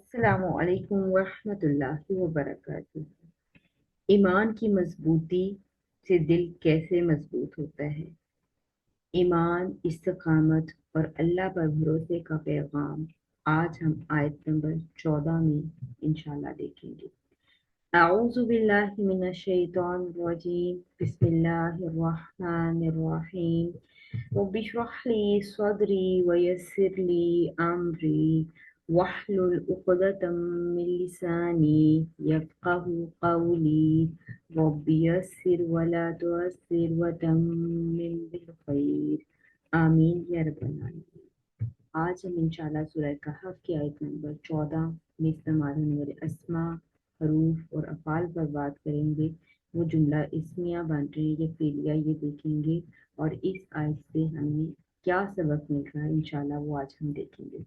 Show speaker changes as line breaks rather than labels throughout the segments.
अस्सलामु अलैकुम वरहमतुल्लाहि वबरकातुहू। ईमान की मजबूती से दिल कैसे मजबूत होता है। ईमान, इस्तिकामत और अल्लाह पर भरोसे का पैगाम आज हम आयत नंबर 14 में इंशाल्लाह देखेंगे। अऊज़ु बिल्लाहि मिनश शैतानिर रजीम, बिस्मिल्लाहिर रहमानिर रहीम। रब्बि इश्रह ली सदरी व यस्सिर ली अमरी वहलुल उक़दतम मिन लिसानी यफ़क़हू क़ौली रब्बि यस्सिर वला तुअस्सिर वतम्मिम बिल खैर। आमीन या रब्बल आलमीन। आज हम इंशाल्लाह सूरह कहफ की आयत नंबर 14 में इस्तेमाल होने वाले अस्मा, हरूफ और अफ़ाल पर बात करेंगे। वो जुमला इस्मिया बन रही है या फ़ेलिया, ये देखेंगे। और इस आयत से हमें क्या सबक मिल रहा है इंशाल्लाह वो आज हम देखेंगे।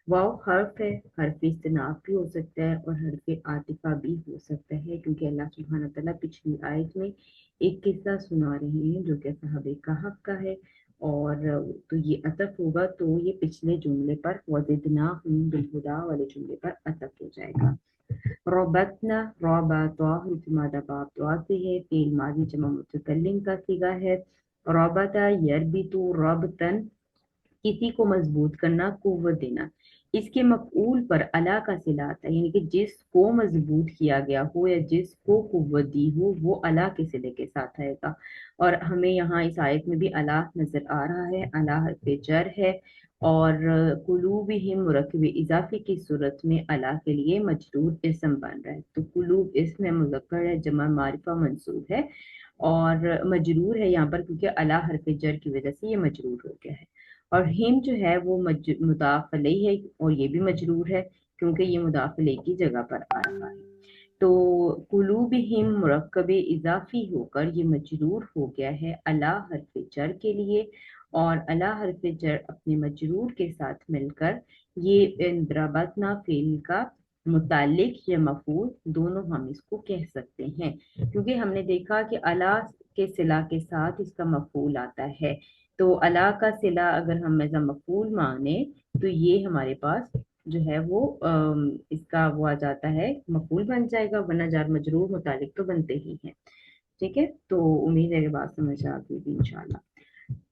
वाव हर्फ है, हर्फ इस्तिनाफ भी हो सकता है और हर्फ आतिफा भी हो सकता है, क्योंकि अल्लाह सुब्हानहू तआला पिछली आयत में एक किस्सा सुना रहे हैं जो कि साहबे कहफ का है। और तो ये अतफ होगा तो ये पिछले जुमले पर वज़िदनाहुम बिल-हुदा वाले जुमले पर अतफ हो जाएगा। रबतना, रबता हर्फ मादा बाप दुआ से है, फेल माजी जमा मुतकल्लिम का सीगा है। रबता यरबितु रबतन, किसी को मजबूत करना, कुव्वत देना। इसके मफऊल पर अला का सिला आता है, यानी कि जिसको मजबूत किया गया हो या जिसको कुव्वत दी हो वो अला के सिले के साथ आएगा। और हमें यहाँ इस आयत में भी अला नजर आ रहा है। अला हर्फ जर है और कुलूबिहिम मुरक्कब इजाफे की सूरत में अला के लिए मजरूर इस्म बन रहा है। तो कुलूब इसमें मुज़क्कर है, जमा मारिफा मंसूब है और मजरूर है यहाँ पर, क्योंकि अला हर्फ जर की वजह से ये मजरूर हो गया है। और हिम जो है वो मुदाफ अलैह है और ये भी मजरूर है क्योंकि ये मुदाफ अलैह की जगह पर आ रहा है। तो कुलूबिहिम मुरक्कब इजाफी होकर ये मजरूर हो गया है अला हर्फ जर के लिए। और अला हर्फ जर अपने मजरूर के साथ मिलकर ये द्रबतना फेल का मुतालिक या मफूल दोनों हम इसको कह सकते हैं, क्योंकि हमने देखा कि अला के सिला के साथ इसका मफूल आता है। तो अला का सिला अगर हम एज अ मफूल माने तो ये हमारे पास जो है वो इसका वो आ जाता है, मफूल बन जाएगा, वरना जार मजरूर मुतालिक तो बनते ही हैं। ठीक है, तो उम्मीद है कि बात समझ आ गई इंशाल्लाह।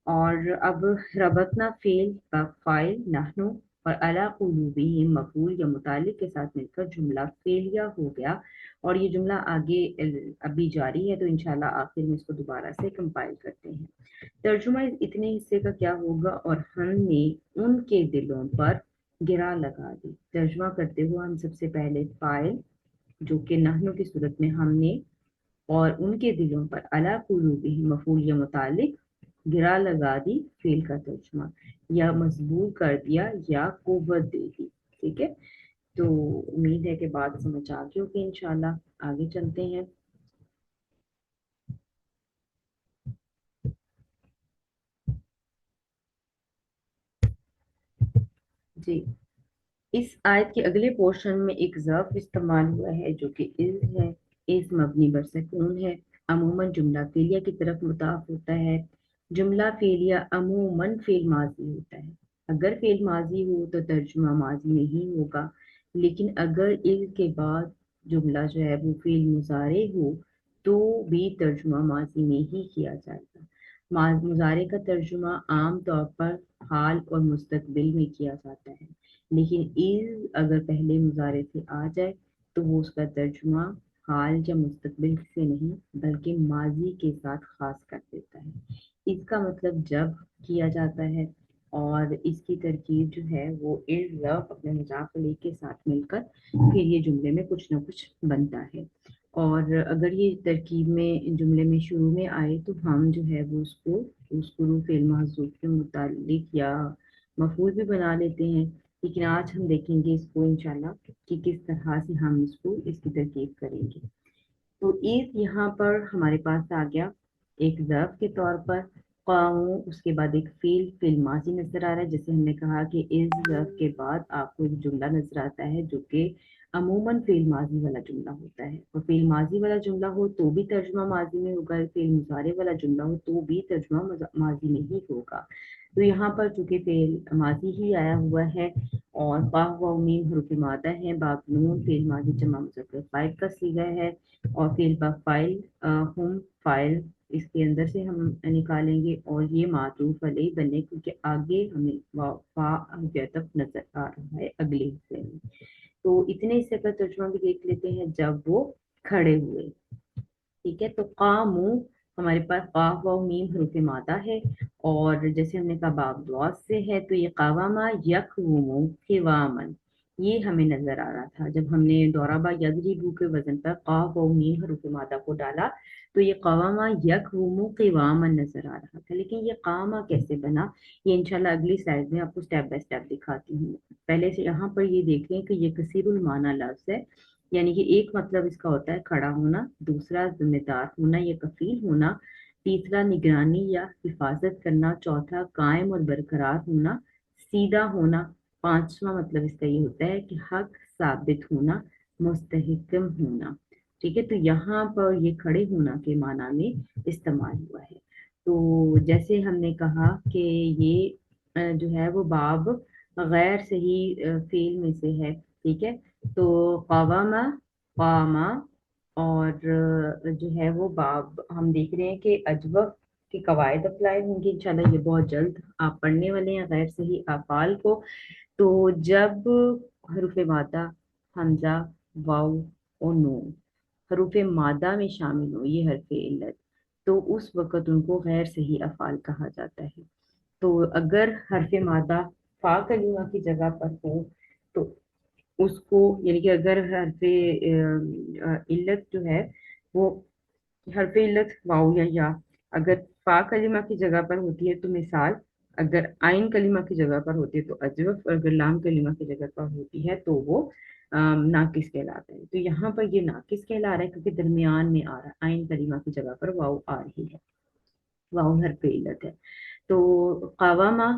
और अब रबतना फेल का फाइल नहनु और अला कुलूबिहिम मफूल या मुतालिक के साथ मिलकर जुमला फेलिया हो गया। और ये जुमला आगे अभी जारी है, तो इंशाल्लाह आखिर में इसको दोबारा से कंपाइल करते हैं। तर्जुमा इतने हिस्से का क्या होगा, और हमने उनके दिलों पर गिरा लगा दी। तर्जुमा करते हुए हम सबसे पहले फाइल जो कि नहनु की सूरत में हमने, और उनके दिलों पर अला कुलूबिहिम मफूल या मुतालिक गिरा लगा दी फेल का तर्जुमा, या मजबूर कर दिया या कुव्वत दे दी। ठीक है, तो उम्मीद है कि बात समझ आ गई होगी इंशाल्लाह। आगे चलते हैं। जी, इस आयत के अगले पोर्शन में एक ज़र्फ इस्तेमाल हुआ है जो कि इज़ है। इज़ मबनी बर सुकून है, अमूमन जुमला फेलिया की तरफ मुताफ होता है। जुमला फेलिया अमूमन फेल माजी होता है। अगर फेल माजी हो तो तर्जुमा माजी नहीं होगा, लेकिन अगर इज़ के बाद जुमला जो है वो फेल मुजारे हो तो भी तर्जुमा माजी में ही किया जाएगा। मुजारे का तर्जुमा आम तौर पर हाल और मुस्तकबिल में किया जाता है, लेकिन इज अगर पहले मुजारे से आ जाए तो वो उसका तर्जुमा हाल या मुस्तकबिल से नहीं बल्कि माजी के साथ खास कर देता है। इसका मतलब जब किया जाता है, और इसकी तरकीब जो है वो इज ज़र्फ अपने मुज़ाफ अलैह के साथ मिलकर फिर ये जुमले में कुछ ना कुछ बनता है। और अगर ये तरकीब में जुमले में शुरू में आए तो हम जो है वो उसको फेल महज़ूफ़ के मुतालिक या मफूल भी बना लेते हैं। लेकिन आज हम देखेंगे इसको इंशाल्लाह कि किस तरह से हम इसकी तरकीब करेंगे। तो ईद यहाँ पर हमारे पास आ गया एक ज़र्फ के तौर पर। कामू, उसके बाद एक फिल माजी नजर आ रहा है, जैसे हमने कहा कि इस ज़र्फ के बाद आपको एक जुमला नजर आता है जो कि अमूमन फेल माजी वाला जुमला होता है, और फेल माजी वाला जुमला हो तो भी तर्जुमा माजी में होगा, फेल मुजारे वाला जुमला हो तो भी तर्जुमा माजी में ही होगा। तो यहाँ पर चूंकि फेल माजी ही आया हुआ है और वाह वाव मीम हरूफ मादा है, बाब नून फेल माजी जमा मुज़क्कर फाइल का सीगा है, और फेल बा फाइल हम फाइल इसके अंदर से हम निकालेंगे, और ये मातूफ अलैह बने क्योंकि आगे हमें फा तक नजर आ रहा है अगले हिस्से में। तो इतने हिस्से का तर्जुमा भी देख लेते हैं जब वो खड़े हुए। ठीक है, तो कामू हमारे पास काफ वाव मीम हरूफ मादा है, और जैसे हमने कहा बाब दुआस से है, तो ये कावामा यकवुमु किवामन, ये हमें नजर आ रहा था जब हमने दौराबा यदरिबु के वजन पर काफ वाव मीम हरूफ मादा को डाला, तो ये कावामा यकवुमु किवामन नजर आ रहा था। लेकिन ये कामा कैसे बना, ये इंशाल्लाह अगली स्लाइड में आपको स्टेप बाय स्टेप दिखाती हूँ। पहले से यहाँ पर ये देख लें कि ये कसीरुल माना लफ्ज है, यानी कि एक मतलब इसका होता है खड़ा होना, दूसरा जिम्मेदार होना या कफील होना, तीसरा निगरानी या हिफाजत करना, चौथा कायम और बरकरार होना, सीधा होना, पांचवा मतलब इसका ये होता है कि हक साबित होना, मुस्तहिकम होना। ठीक है, तो यहाँ पर ये खड़े होना के माना में इस्तेमाल हुआ है। तो जैसे हमने कहा कि ये जो है वो बाब गैर सही फेल में से है। ठीक है, तो कवामा कामा, और जो है वो बाब हम देख रहे हैं कि अजवफ की कवायद अप्लाई होंगी इंशाल्लाह, ये बहुत जल्द आप पढ़ने वाले हैं गैर सही अफाल को। तो जब हरूफ मादा हमजा वाव और नून हरूफ मादा में शामिल हो, ये हरफ इल्लत, तो उस वक़्त उनको गैर सही अफाल कहा जाता है। तो अगर हरफ मादा फा कलीमा की जगह पर हो तो उसको, यानी कि अगर हरफ इल्लत जो है वो हरफ इल्लत वाव या अगर फा कलिमा की जगह पर होती है तो मिसाल, अगर आइन कलिमा की जगह पर होती है तो अजवफ, और अगर लाम कलिमा की जगह पर होती है तो वो नाकिस कहलाता है। तो यहाँ पर ये नाकिस कहला रहा है क्योंकि दरमियान में आ रहा है, आइन कलिमा की जगह पर वाव आ रही है, वाव हरफ इल्लत है। तो कावामा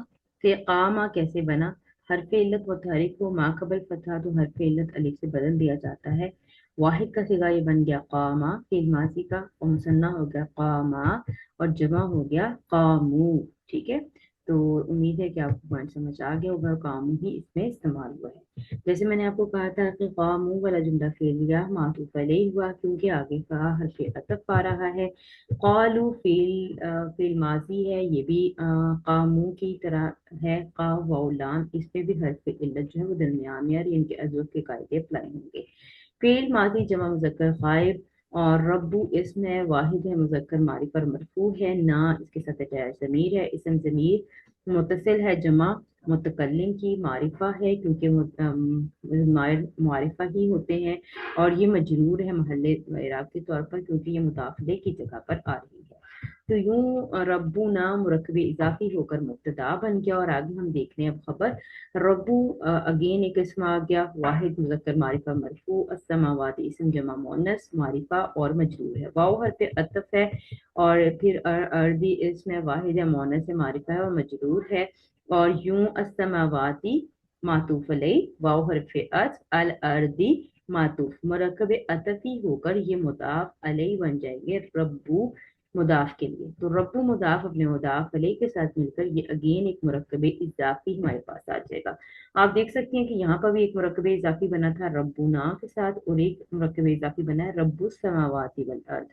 से कामा कैसे बना, हरफ इल्लत मुतहरिक को मा कबल फतहा तो हरफ इल्लत अलिफ से बदल दिया जाता है। वाहिद का सिगा ये बन गया कामा, फिर मासी का, और मुसन्ना हो गया कामा, और जमा हो गया कामू। ठीक है, तो उम्मीद है कि आपको पॉइंट समझ आ गया होगा, कामू ही इसमें इस्तेमाल हुआ है। जैसे मैंने आपको कहा था कि कामू वाला जुमला फेल गया मातूफ अलैह हुआ क्योंकि आगे का हरफ अतफ आ रहा है। कालू फील माजी है, ये भी कामू की तरह है, का वाउलाम, इस पे भी हर्फ इल्लत जो है वो दरमियान में, और इनके अजव के कायदे अप्लाई होंगे। फील माजी जमा मुजक्कर गायब, और रब्बू इसम है, वाहिद है, मुजक्कर मारिफ और मरफू है, ना इसके साथ अटैच ज़मीर है, इसम ज़मीर मुतसिल है, जमा मुतकल्लिम की, मारिफा है क्योंकि मारिफा ही होते हैं, और ये मजरूर है महल्ले इराब के तौर पर क्योंकि ये मुदाखले की जगह पर आ रही है। तो यूं रब्बुना मुरक्कब इजाफी होकर मुब्तदा बन गया, और आगे हम देख रहे हैं अब खबर। रब्बू अगेन एक इसम आ गया, वाहिद मुजक्कर मारिफा मरफू, अस्समावाती इसम जमा मोनस मारिफा और मजरूर है, वाव हरफ अतफ है, और फिर अर्दी इसमें वाहिद है, मोनस है, मारिफा है और मजरूर है, और यूं अस्समावाती मातूफ अलैह, वाव हरफ अत, अल अर्दी मातूफ, मुरक्कब अतफी होकर ये मुदाफ अलैह बन जाएंगे रब्बू मुदाफ के लिए। तो रब्बू मुदाफ अपने मुदाफ अलैह के साथ मिलकर ये अगेन एक मुरक्कब इजाफी हमारे पास आ जाएगा। आप देख सकते हैं कि यहाँ पर भी एक मुरक्कब इजाफी बना था रब्बुना के साथ, और एक मुरक्कब इजाफी बना है रब्बुस समावाति वल अर्द।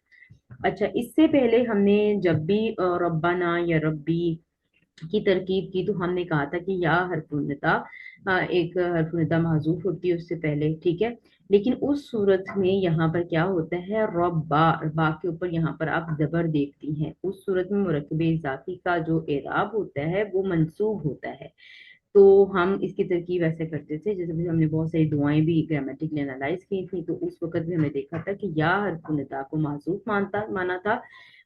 अच्छा, इससे पहले हमने जब भी रब्बाना या रब्बी की तरकीब की तो हमने कहा था कि या हरफुन्नता, एक हरफुन्नता महजूफ होती है उससे पहले। ठीक है, लेकिन उस सूरत में यहाँ पर क्या होता है, रब्बा, बा के ऊपर यहाँ पर आप जबर देखती हैं, उस सूरत में मुरक्कब इजाफी का जो एराब होता है वो मंसूब होता है। तो हम इसकी तरकीब ऐसे करते थे, जैसे भी हमने बहुत सारी दुआएं भी ग्रामेटिकली एनालाइज की थी, तो उस वक्त भी हमने देखा था कि या हरफ निदा को माजूफ माना था,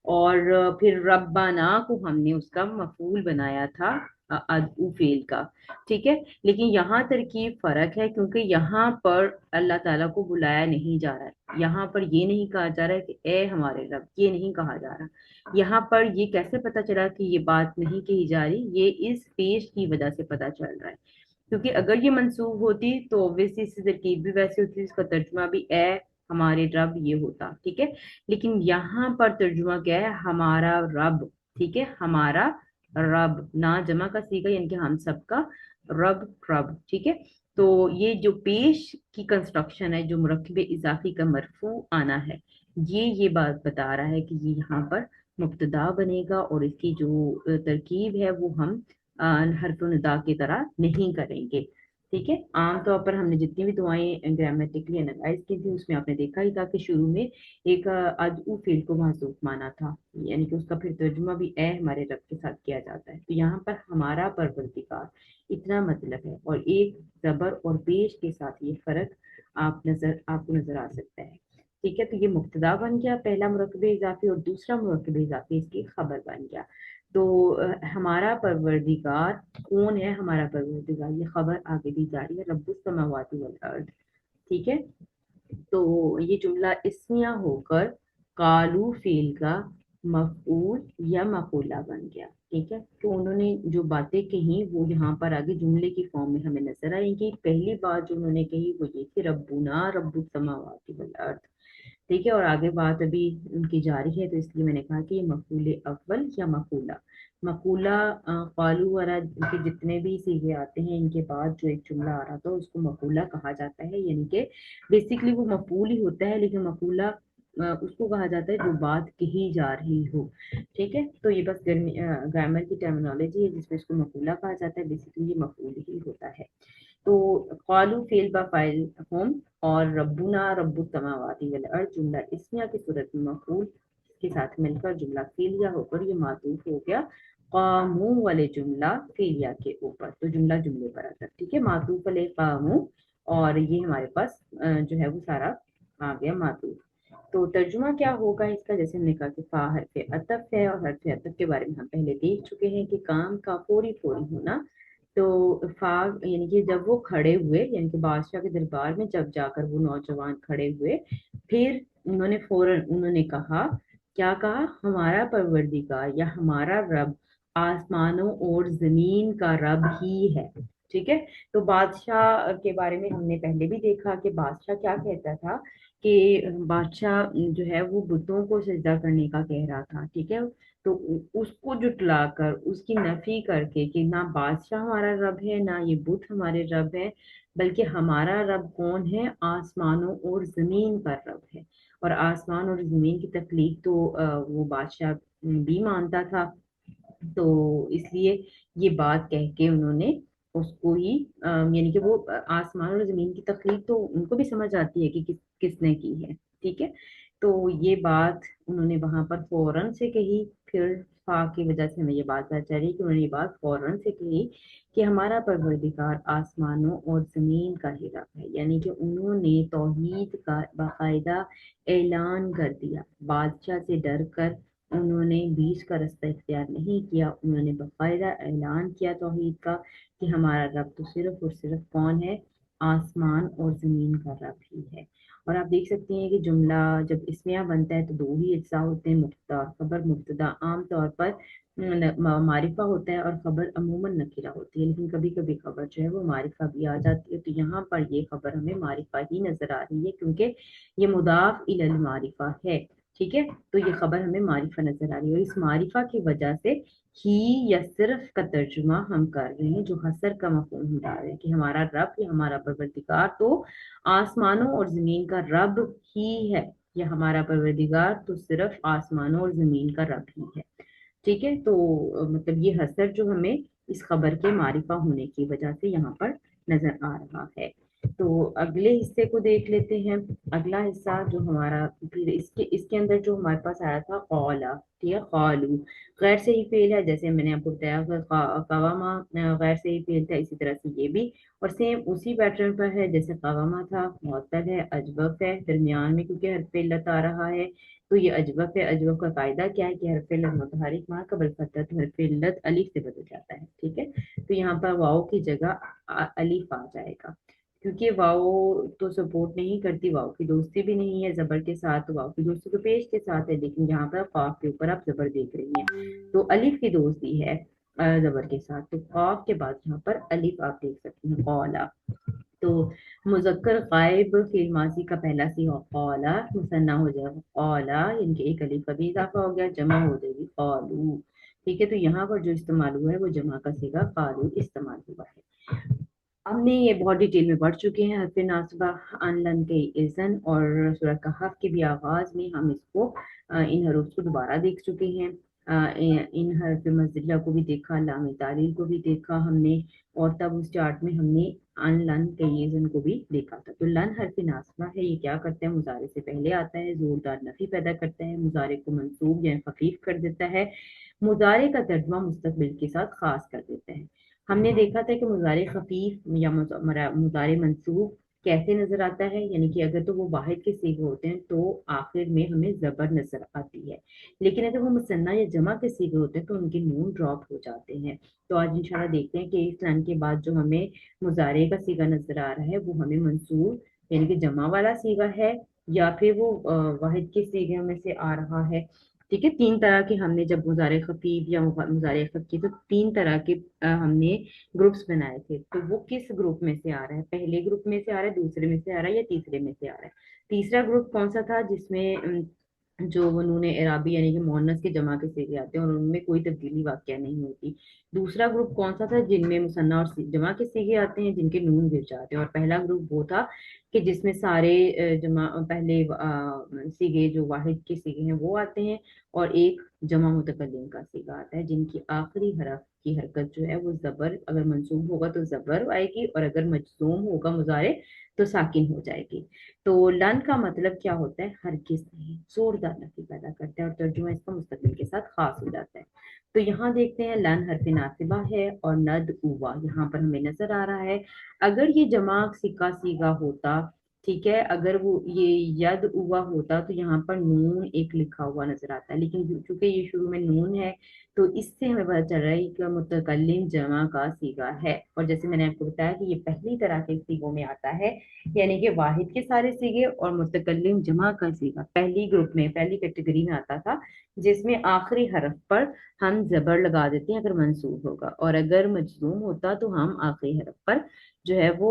और फिर रब्बाना को हमने उसका मफूल बनाया था अदउ फेल का। ठीक है, लेकिन यहाँ तरकीब फर्क है क्योंकि यहाँ पर अल्लाह ताला को बुलाया नहीं जा रहा है, यहाँ पर ये नहीं कहा जा रहा है कि ए हमारे रब, ये नहीं कहा जा रहा। यहाँ पर ये कैसे पता चला कि ये बात नहीं कही जा रही, ये इस पेश की वजह से पता चल रहा है। क्योंकि अगर ये मंसूब होती तो ऑब्वियसली इसकी तरकीब भी वैसे होती, इसका तर्जुमा भी ए हमारे रब ये होता, ठीक है। लेकिन यहाँ पर तर्जुमा क्या है, हमारा रब, ठीक है, हमारा रब, ना जमा का सीगा यानी कि हम सबका रब, रब, ठीक है। तो ये जो पेश की कंस्ट्रक्शन है, जो मुरक्किब इजाफी का मरफू आना है, ये बात बता रहा है कि ये यहाँ पर मुब्तदा बनेगा, और इसकी जो तरकीब है वो हम हर्फ निदा की तरह नहीं करेंगे, ठीक है। आमतौर पर हमने जितनी भी दुआएं ग्रामेटिकली एनालाइज की थी उसमें आपने देखा ही था कि शुरू में एक अदऊ फील को महसूफ माना था, यानी कि उसका फिर तर्जुमा भी ए हमारे रब के साथ किया जाता है। तो यहाँ पर हमारा परवरदिगार इतना मतलब है, और एक जबर और पेश के साथ ये फर्क आपको नजर आ सकता है, ठीक है। तो ये मुब्तदा बन गया पहला मुरक्किब इजाफी, और दूसरा मुरक्किब इजाफी इसकी खबर बन गया। तो हमारा परवरदिगार कौन है, हमारा परवरदिगार, ये खबर आगे दी जा रही है, रब्बुस समावाति वल अर्द, ठीक है। तो ये जुमला इस्मिया होकर कालू फेल का मफऊल या मफूला बन गया, ठीक है। तो उन्होंने जो बातें कही वो यहाँ पर आगे जुमले की फॉर्म में हमें नजर आएंगी। पहली बात जो उन्होंने कही वो ये थी, रब्बुना रब्बुस समावाति वल अर्द, ठीक है। और आगे बात अभी उनकी जारी है, तो इसलिए मैंने कहा कि ये मफूल अव्वल या मफूला, मफूला कालू वरा के जितने भी सीगे आते हैं इनके बाद जो एक जुमला आ रहा था उसको मफूला कहा जाता है, यानी कि बेसिकली वो मफूल ही होता है, लेकिन मफूला उसको कहा जाता है जो बात कही जा रही हो, ठीक है। तो ये बस ग्रामर की टर्मिनोलॉजी है जिसमें इसको मफूला कहा जाता है, बेसिकली ये मफूल ही होता है। तो कालू फेल बा फाइल हम, और रब्बुना रब्बु समावाती वल अर्द जुमला इस्मिया की सूरत में मफूल के साथ मिलकर जुमला फेलिया होकर ये मातूफ हो गया कामू वाले जुमला फेलिया के ऊपर। तो जुमला जुमले पर आता, ठीक है, मातूफ वाले कामू, और ये हमारे पास जो है वो सारा आ गया मातूफ। तो तर्जुमा क्या होगा इसका, जैसे हमने कहा कि फा हरफ अतफ है, और हरफ अतफ के बारे में हम पहले देख चुके हैं कि काम का फौरी फौरी होना। तो फाग यानी कि जब वो खड़े हुए, यानी कि बादशाह के दरबार में जब जाकर वो नौजवान खड़े हुए, फिर उन्होंने फौरन उन्होंने कहा, क्या कहा, हमारा परवरदिगार या हमारा रब आसमानों और जमीन का रब ही है, ठीक है। तो बादशाह के बारे में हमने पहले भी देखा कि बादशाह क्या कहता था, कि बादशाह जो है वो बुतों को सजदा करने का कह रहा था, ठीक है। तो उसको जुटलाकर उसकी नफी करके कि ना बादशाह हमारा रब है ना ये बुत हमारे रब है, बल्कि हमारा रब कौन है, आसमानों और जमीन का रब है। और आसमान और जमीन की तख्लीक तो वो बादशाह भी मानता था। तो इसलिए ये बात कह के उन्होंने उसको ही यानी कि वो आसमान और जमीन की तख्लीक तो उनको भी समझ आती है कि किसने की है, ठीक है। तो ये बात उन्होंने वहां पर फौरन से कही। फिर फा की वजह से हमें ये बात पता चली कि उन्होंने ये बात फौरन से कही कि हमारा परवरदिगार आसमानों और जमीन का ही रब है, यानी कि उन्होंने तौहीद का बाकायदा ऐलान कर दिया, बादशाह से डर कर उन्होंने बीच का रास्ता इख्तियार नहीं किया, उन्होंने बाकायदा ऐलान किया तौहीद का कि हमारा रब तो सिर्फ और सिर्फ कौन है, आसमान और जमीन का रब ही है। और आप देख सकते हैं कि जुमला जब इसमिया बनता है तो दो ही अज्जा होते हैं, मुब्तदा और खबर। मुब्तदा आमतौर पर मारिफा होता है और खबर अमूमन नकीरा होती है, लेकिन कभी कभी खबर जो है वो मारिफा भी आ जाती है। तो यहाँ पर ये खबर हमें मारिफा ही नजर आ रही है, क्योंकि ये मुदाफ इलल मारिफा है, ठीक है। तो ये खबर हमें मारिफा नजर आ रही है, और इस मारिफा की वजह से ही या सिर्फ का तर्जुमा हम कर रहे हैं, जो हसर का मफहूम हम डाल रहे हैं कि हमारा रब या हमारा परवरदिगार तो आसमानों और जमीन का रब ही है, या हमारा परवरदिगार तो सिर्फ आसमानों और जमीन का रब ही है, ठीक है। तो मतलब ये हसर जो हमें इस खबर के मारिफा होने की वजह से यहाँ पर नजर आ रहा है। तो अगले हिस्से को देख लेते हैं। अगला हिस्सा जो हमारा, फिर इसके अंदर जो हमारे पास आया था कौला, ठीक है, कौलू गैर सही फेल है, जैसे मैंने आपको बताया कवामा गैर सही फेल था, इसी तरह से ये भी, और सेम उसी पैटर्न पर है जैसे कवामा था, मुअत्तल है, अजवफ है दरमियान में क्योंकि हरफ इल्लत आ रहा है। तो ये अजवफ है, अजवफ का कायदा क्या है कि हरफ इल्लत मुतहरिक मा कबल फतह, तो हरफ इल्लत अलिफ से बदल जाता है, ठीक है। तो यहाँ पर वाओ की जगह अलिफ आ जाएगा, क्योंकि वाओ तो सपोर्ट नहीं करती, वाओ की दोस्ती भी नहीं है जबर के साथ, तो वाओ की दोस्ती तो पेश के साथ है, लेकिन यहाँ पर काफ के ऊपर आप जबर देख रही हैं, तो अलिफ की दोस्ती है। जबर के साथ। तो काफ के बाद यहाँ पर अलिफ आप देख सकते हैं, कौला। तो मुजक्कर गायब फिल माजी का पहला सीगा कौला, मुसन्ना हो जाएगा कौला, इनके एक अलिफ का भी इजाफा हो गया, जमा हो जाएगी कौलू। ठीक है, तो यहाँ पर जो इस्तेमाल हुआ है वो जमा का सीगा कालू इस्तेमाल हुआ है। हमने ये बहुत डिटेल में पढ़ चुके हैं हरफ नासबा, अनलन के इज़न, और सूरह कहफ के भी आगाज में हम इसको इन हरूफ को दोबारा देख चुके हैं। इन हरफ मज़िला को भी देखा, लाम तालील को भी देखा हमने, और तब उस चार्ट में हमने अनलन के इज़न को भी देखा था। तो लन हरफ नासबा है, ये क्या करता है, मुजारे से पहले आता है, जोरदार नफी पैदा करता है, मुजारे को मंसूब या खफीफ कर देता है, मुजारे का तर्जमा मुस्तकबिल के साथ खास कर देता है। हमने देखा था कि मुजारे खफीफ या मुजारे मंसूब कैसे नजर आता है, यानी कि अगर तो वो वाहिद के सीगे होते हैं तो आखिर में हमें जबर नजर आती है, लेकिन अगर वो मुसन्ना या जमा के सीगे होते हैं तो उनके नून ड्रॉप हो जाते हैं। तो आज इंशाल्लाह देखते हैं कि इस लाइन के बाद जो हमें मुजारे का सीगा नजर आ रहा है वो हमें मंसूब यानी कि जमा वाला सीगा है, या फिर वो वाहिद के सीगे में से आ रहा है। ठीक है, तीन तरह के हमने जब मुजारे खफीफ या मुजारे खफी, तो तीन तरह के हमने ग्रुप्स बनाए थे। तो वो किस ग्रुप में से आ रहा है, पहले ग्रुप में से आ रहा है, दूसरे में से आ रहा है, या तीसरे में से आ रहा है। तीसरा ग्रुप कौन सा था, जिसमें जो वो नून एराबी यानी कि मोहन्नस के जमा के सीगे आते हैं और उनमें कोई तब्दीली वाकया नहीं होती। दूसरा ग्रुप कौन सा था, जिनमें मुसन्ना और जमा के सीगे आते हैं जिनके नून गिर जाते हैं। और पहला ग्रुप वो था कि जिसमें सारे जमा पहले सीगे जो वाहिद के सीगे हैं वो आते हैं, और एक जमा मुतकल्लिम का सीगा आता है जिनकी आखिरी हरफ की हरकत जो है वो जबर, अगर मंसूब होगा तो जबर आएगी, और अगर मजसूम होगा मुजारे तो साकिन हो जाएगी। तो लन का मतलब क्या होता है, हरगिज नहीं, जोरदार नफी पैदा करता है, और तर्जुमा इसका मुस्तकिल के साथ खास हो जाता है। तो यहाँ देखते हैं लन हरफ नासिबा है और नद उवा यहाँ पर हमें नजर आ रहा है। अगर ये जमा सिक्का सीगा होता, ठीक है, अगर वो ये यद उवा होता तो यहाँ पर नून एक लिखा हुआ नजर आता है, लेकिन चूंकि ये शुरू में नून है तो इससे हमें पता चल रहा है कि मुतकल्लिम जमा का सीगा है। और जैसे मैंने आपको बताया कि ये पहली तरह के सीगों में आता है, यानी कि वाहिद के सारे सीगे और मुतकल्लिम जमा का सीगा पहली ग्रुप में, पहली कैटेगरी में आता था, जिसमें आखिरी हरफ पर हम जबर लगा देते हैं अगर मंसूब होगा, और अगर मजलूम होता तो हम आखिरी हरफ पर जो है वो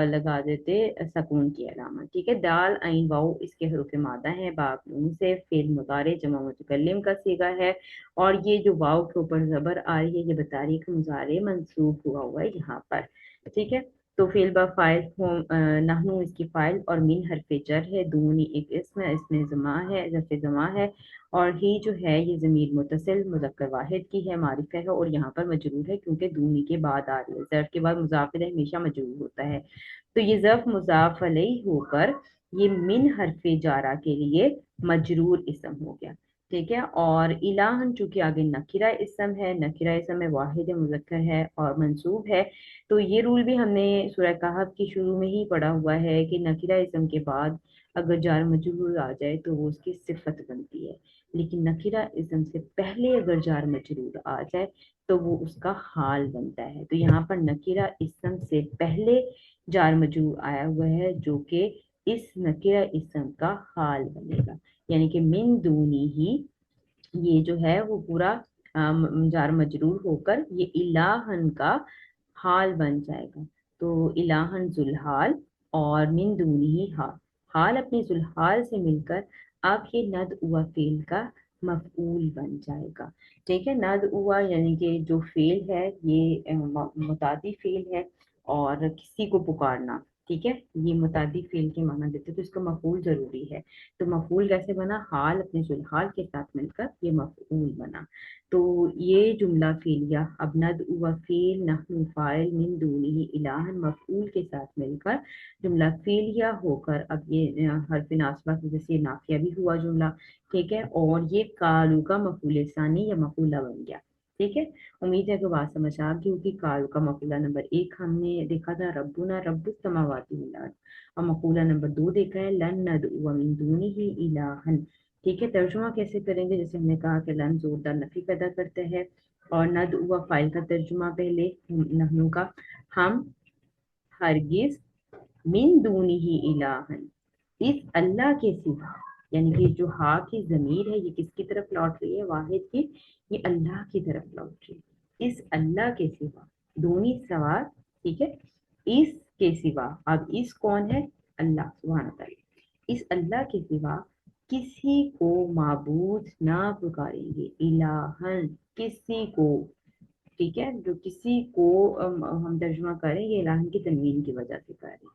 लगा देते सकून की अलामत। ठीक है, दाल आइन वाओ इसके हरूफ मादा है, बाप नून से फेल मुतारे जमा मुतकल्लिम का सीगा है, और ये जो वाओ के ऊपर जबर आ रही है ये बता रही है कि मुजारे मंसूब हुआ है यहाँ पर। ठीक है, तो फेल बा फाइल नहनु इसकी फाइल, और मिन हरफ जर है, दूनी एक इसम है, इसमें जमा है, जफे जमा है, और ही जो है ये जमीर मुतसिल मुज़क्कर वाहिद की है, मारिफा है, और यहाँ पर मजरूर है क्योंकि दूनी के बाद आ रही है, ज़र्फ के बाद मुज़ाफ इलैह हमेशा मजरूर होता है। तो ये ज़र्फ मुज़ाफ अलैह होकर ये मिन हरफ जारा के लिए मजरूर इसम हो गया। ठीक है, और इलाहन चूंकि आगे नकिरा इसम है, नकिरा इसम है, वाहिद मुज़क्कर है और मंसूब है, तो ये रूल भी हमने सूरह कहफ की शुरू में ही पढ़ा हुआ है कि नकिरा इसम के बाद अगर जार मजरूर आ जाए तो वो उसकी सिफत बनती है, लेकिन नकिरा इसम से पहले अगर जार मजरूर आ जाए तो वो उसका हाल बनता है। तो यहाँ पर नकिरा इसम से पहले जार मजरूर आया हुआ है जो कि इस नकिरा इसम का हाल बनेगा, यानी कि मिन दूनी ही ये जो है वो पूरा जार मजरूर होकर ये इलाहन का हाल बन जाएगा। तो इलाहन जुल्हाल और मिन दूनी ही हाल, हाल अपने जुल्हाल से मिलकर अब ये नद उवा फेल का मफऊल बन जाएगा। ठीक है, नद उवा यानी कि जो फेल है ये मुतादी फेल है, और किसी को पुकारना। ठीक है, ये मुतादी फेल के माना देते हैं, तो इसका मफूल जरूरी है। तो मफूल कैसे बना, हाल अपने जुल्हाल के साथ मिलकर ये मफूल बना। तो ये जुमला फेलिया अब नद व फेल नहनु फाइल मिन दूनिही इलाहन मफूल के साथ मिलकर जुमला फेलिया होकर अब ये हरफ नासबा की वजह से नाफिया भी हुआ जुमला। ठीक है, और ये कालू का मफूल सानी या मफूला बन गया। ठीक है, उम्मीद है कि बात समझ आ गई होगी। कालू का मफूला नंबर एक हमने देखा था रब्बुना रब्बुस समावाति वल अर्द, और मकूला नंबर दो देखा है लन नदअ मिन दूनिही इलाहन। ठीक है, तर्जुमा कैसे करेंगे, जैसे हमने कहा कि लन जोरदार नफी पैदा करते हैं, और नदअ फाइल का तर्जुमा पहले नहनु का, हम हरगिज मिन दूनिही इलाहन इस अल्लाह के सिवा, यानी कि जो हा की जमीर है ये किसकी तरफ लौट रही है, वाहिद की, ये अल्लाह की तरफ लौट रही है। इस अल्लाह के सिवा, दोनों सवाल, ठीक है। इस के सिवा, अब इस कौन है? अल्लाह सुभान अल्लाह। इस अल्लाह के सिवा किसी को माबूद ना पुकारेंगे, इलाहन, किसी को, ठीक है। जो किसी को हम तर्जुमा करेंगे इलाहन की तनवीन की वजह से करें,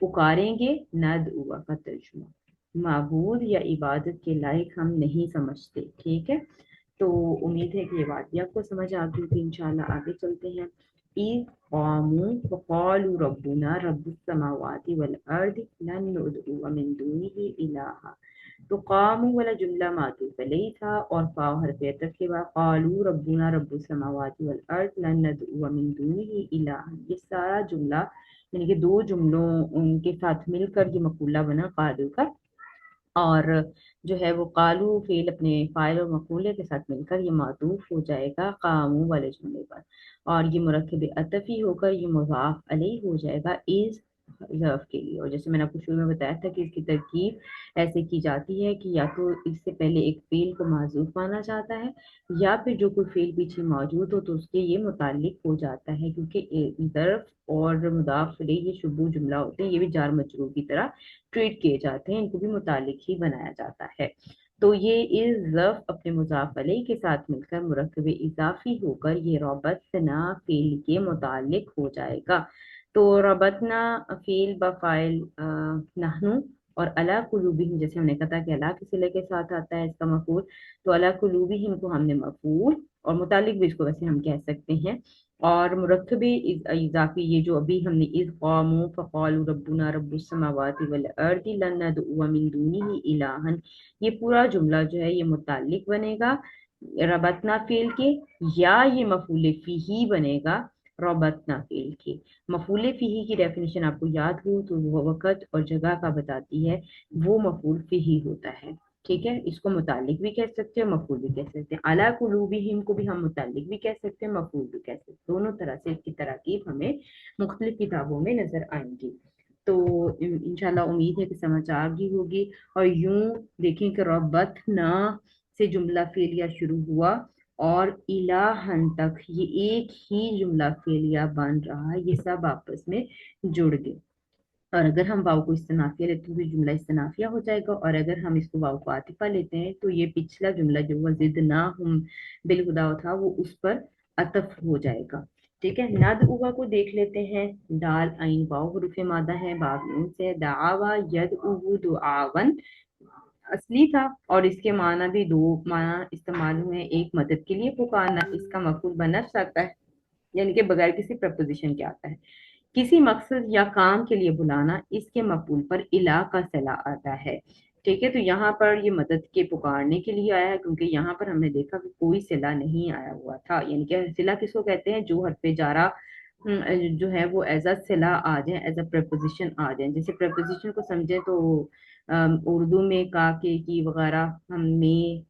पुकारेंगे, नदउआ का तर्जुमा, माबूद या इबादत के लायक हम नहीं समझते, ठीक है। तो उम्मीद है कि ये बात भी आपको समझ आ गई होगी। इंशाल्लाह आगे चलते हैं। इज़ क़ामू फ़क़ालू रब्बुना रब्बुस समावाति वल अर्दि लन नुदउअ मिन दूनिही इलाहा। तो कामू वाला जुमला मातूफ अलैहि था और फाव हरफ अतफ के बाद क़ालू रब्बुना रब्बुस समावाति वल अर्द लन नदउअ मिन दूनिही इलाहा, ये सारा जुमला यानी कि दो जुमलों उनके साथ मिलकर ये मक़ूला बना कालू का। और जो है वो कालू फेल अपने फाइल और मकूले के साथ मिलकर ये मातूफ हो जाएगा कामू वाले जुमले पर, और ये मुरक्कब अतफी होकर ये मुज़ाफ अलैहि हो जाएगा इस ज़र्फ के लिए। और जैसे मैंने आपको शुरू में बताया था कि इसकी तरकीब ऐसे की जाती है कि या तो इससे पहले एक फेल को माज़ूफ माना जाता है, या फिर जो कोई फेल पीछे मौजूद हो तो उसके ये मुताल्लिक हो जाता है, क्योंकि ज़र्फ और मुदाफ अलैहि ये शुबू जुमला होते हैं, ये भी जार मजरूर की तरह ट्रीट किए जाते हैं, इनको भी मुतालिक ही बनाया जाता है। तो ये इस ज़र्फ अपने मुज़ाफ अलैहि के साथ मिलकर मुरक्कब इजाफी होकर ये रबतना फ़ील के मुतालिक हो जाएगा। तो रबतना फ़ील ब फ़ाइल नहनु, और अला कुलूबिहिम, जैसे हमने कहा था कि अला के सिले के साथ आता है इसका मफूल, तो अला कुलूबिहिम को हमने मफूल और मुतालिक भी इसको वैसे हम कह सकते हैं। और मुरक्कब इजाफी ये जो अभी हमने इज़ क़ामू फ़क़ालू रब्बुना रब्बुस समावाति वल अर्दि लन नदउअ मिन दूनिही इलाहन, ये पूरा जुमला जो है ये मुताल्लिक बनेगा रबतना फ़ेल के, या ये मफ़ूल फ़ीही बनेगा रबतना फ़ेल के। मफ़ूल फ़ीही की डेफिनेशन आपको याद हो तो वो वक़्त और जगह का बताती है, वो मफ़ूल फ़ीही होता है, ठीक है। इसको मुतालिक भी कह सकते हैं, मफूल भी कह सकते हैं। अला कुलूबिहिम को भी हम मुतालिक भी कह सकते हैं, मफूल भी कह सकते हैं। दोनों तरह से इसकी तराकीब हमें मुख्तलिफ किताबों में नजर आएंगी। तो इंशाल्लाह उम्मीद है कि समझ आ गई होगी। और यूं देखें कि रब्बतना से जुमला फेलिया शुरू हुआ और इलाहन तक ये एक ही जुमला फेलिया बन रहा है, ये सब आपस में जुड़ गए। और अगर हम वाव को इस्तिनाफिया लेते हैं तो जुमला इस्तिनाफिया हो जाएगा, और अगर हम इसको वाव को आतिफा लेते हैं तो ये पिछला जुमला जो हुआ जिद ना हम बिलहुदा था वो उस पर अतफ हो जाएगा, ठीक है। नद उवा को देख लेते हैं। दाल आइन वाव हुरूफ मादा है, बाब नून से। दावा यद उहु दुआवन असली था, और इसके माना भी दो माना इस्तेमाल हुए। एक मदद के लिए पुकारना, इसका मफूल बनफ सकता है, यानी कि बगैर किसी प्रपोजिशन के आता है। किसी मकसद या काम के लिए बुलाना, इसके मफूल पर इला का सिला आता है, ठीक है। तो यहाँ पर ये मदद के पुकारने के लिए आया है, क्योंकि यहाँ पर हमने देखा कि कोई सिला नहीं आया हुआ था, यानी कि सिला किसको कहते हैं? जो हरफे जारा जो है वो एज अ सिला आ जाए, एज अ प्रपोजिशन आ जाए। जैसे प्रपोजिशन को समझे तो उर्दू में का, के, की वगैरह हम में,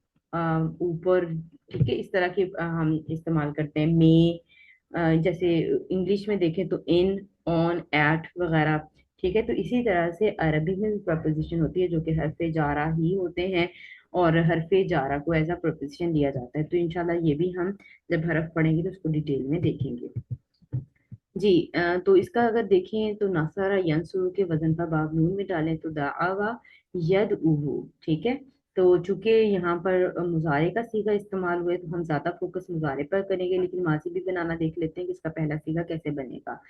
ऊपर, ठीक है, इस तरह के हम इस्तेमाल करते हैं। में जैसे इंग्लिश में देखें तो इन, ऑन, एट वगैरह, ठीक है। तो इसी तरह से अरबी में भी प्रपोजिशन होती है जो कि हरफे जारा ही होते हैं, और हरफे जारा को एज अ प्रपोजिशन लिया जाता है। तो इंशाल्लाह ये भी हम जब हरफ पढ़ेंगे तो उसको डिटेल में देखेंगे। जी तो इसका अगर देखें तो नसरा यंसुरु के वजन पर बाब नून में डालें तो दावा यद उहु, ठीक है। तो चूंकि यहाँ पर मुजारे का सीगा इस्तेमाल हुआ है तो हम ज्यादा फोकस मुजारे पर करेंगे, लेकिन माजी भी बनाना देख लेते हैं कि इसका पहला सीगा कैसे बनेगा।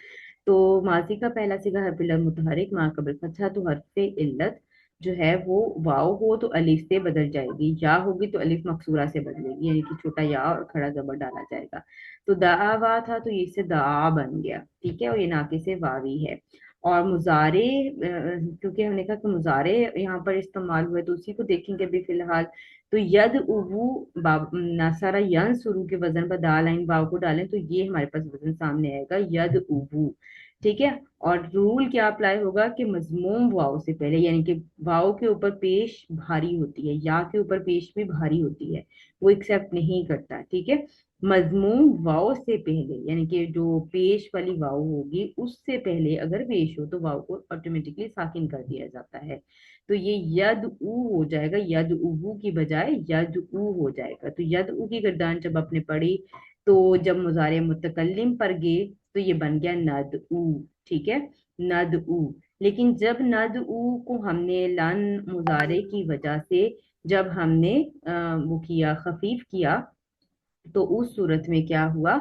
तो माजी का पहला सीगा हरफिल मुतहरिक मा कबल फतहा, तो हरफे इल्लत जो है वो वाव हो तो अलिफ से बदल जाएगी, या होगी तो अलिफ मकसूरा से बदलेगी, यानी कि छोटा या और खड़ा जबर डाला जाएगा। तो दावा था तो ये इससे दा बन गया, ठीक है। और ये नाके से वावी है। और मुजारे क्योंकि हमने कहा कि मुजारे यहाँ पर इस्तेमाल हुए तो उसी को देखेंगे अभी फिलहाल। तो यद उबू नासारा यन शुरू के वजन पर दाल आइन वाव को डालें तो ये हमारे पास वजन सामने आएगा यद उबू, ठीक है। और रूल क्या अप्लाई होगा कि मजमूम वाव से पहले, यानी कि वाव के ऊपर पेश भारी होती है, या के ऊपर पेश भी भारी होती है, वो एक्सेप्ट नहीं करता, ठीक है। मजमूम वाव से पहले, यानी कि जो पेश वाली वाव होगी उससे पहले अगर पेश हो तो वाव को ऑटोमेटिकली साकिन कर दिया जाता है। तो ये यद ऊ हो जाएगा, यद उबू की बजाय यद ऊ हो जाएगा। तो यद ऊ की गर्दान जब आपने पढ़ी तो जब मुजारे मुतकल्लिम पर गए तो ये बन गया नदउ, ठीक है, नदउ। लेकिन जब नदउ को हमने लन मुजारे की वजह से जब हमने वो किया, खफीफ किया, तो उस सूरत में क्या हुआ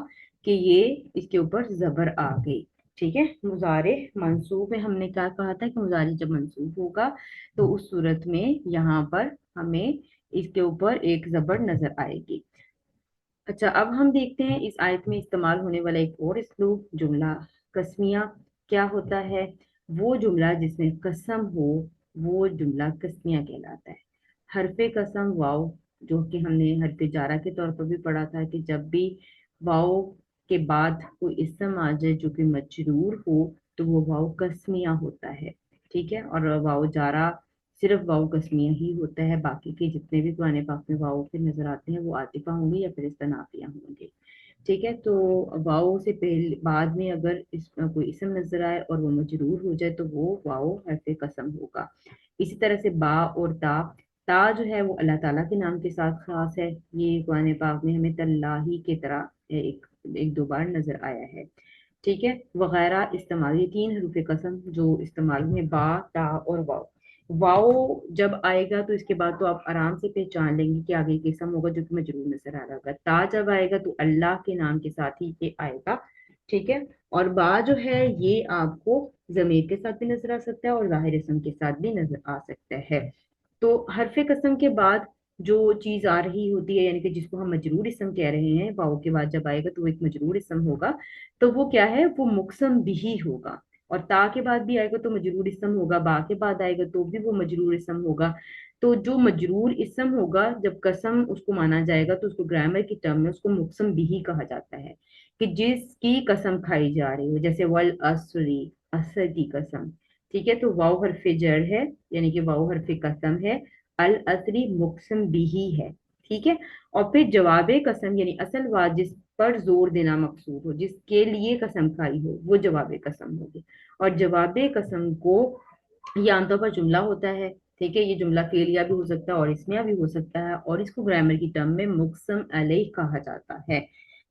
कि ये इसके ऊपर जबर आ गई। ठीक है, मुजारे मंसूब में हमने क्या कहा था कि मुजारे जब मंसूब होगा तो उस सूरत में यहाँ पर हमें इसके ऊपर एक जबर नजर आएगी। अच्छा, अब हम देखते हैं इस आयत में इस्तेमाल होने वाला एक और इसलूब, जुमला कस्मिया। क्या होता है? वो जुमला जिसमें कसम हो वो जुमला कस्मिया कहलाता है। हरफे कसम वाव, जो कि हमने हरफे जारा के तौर पर भी पढ़ा था कि जब भी वाव के बाद कोई इसम आ जाए जो कि मजरूर हो तो वो वाव कस्मिया होता है। ठीक है, और वाव जारा सिर्फ वाव कस्मिया ही होता है, बाकी के जितने भी कुरान पाक में वाव फिर नजर आते हैं वो आतिफा होंगे या फिर इस्तनाफिया होंगे। ठीक है, तो वाव से पहले बाद में अगर कोई इसम नजर आए और वो मजरूर हो जाए तो वो वाव हरफ कसम होगा। इसी तरह से बा और ता, ता जो है वो अल्लाह ताला के नाम के साथ खास है। ये कुरान पाक में हमें तल्लाही की तरह एक एक दो बार नजर आया है। ठीक है, वगैरह इस्तेमाल, ये तीन हरूफ कसम जो इस्तेमाल हुए, बा ता और वाव। वाओ जब आएगा तो इसके बाद तो आप आराम से पहचान लेंगे कि आगे किस्म होगा जो कि मजरूर नजर आ रहा होगा। ता जब आएगा तो अल्लाह के नाम के साथ ही ये आएगा। ठीक है, और बा जो है ये आपको जमीर के साथ भी नजर आ सकता है और जाहिर इसम के साथ भी नजर आ सकता है। तो हरफे कसम के बाद जो चीज आ रही होती है, यानी कि जिसको हम मजरूर इसम कह रहे हैं, वाओ के बाद जब आएगा तो वो एक मजरूर इसम होगा। तो वो क्या है? वो मुकसम बिही होगा। और ता के बाद भी आएगा तो मजरूर इसम होगा, बा के बाद आएगा तो भी वो मजरूर इसम होगा। तो जो मजरूर इसम होगा जब कसम उसको माना जाएगा तो उसको ग्रामर की टर्म में उसको मुकसम बिही कहा जाता है, कि जिसकी कसम खाई जा रही हो, जैसे वल असरी, असर की कसम। ठीक है, तो वाव हरफे जर है, यानी कि वाव हरफे कसम है, अल असरी मुकसम बिही है। ठीक है, और फिर जवाबे कसम यानी असल वाज जिस पर जोर देना मकसूद हो, जिसके लिए कसम खाई हो, वो जवाबे कसम होगी। और जवाबे कसम को ये आमतौर पर जुमला होता है। ठीक है, ये जुमला फेलिया भी हो सकता है और इसमें भी हो सकता है, और इसको ग्रामर की टर्म में मुकसम अलैह कहा जाता है।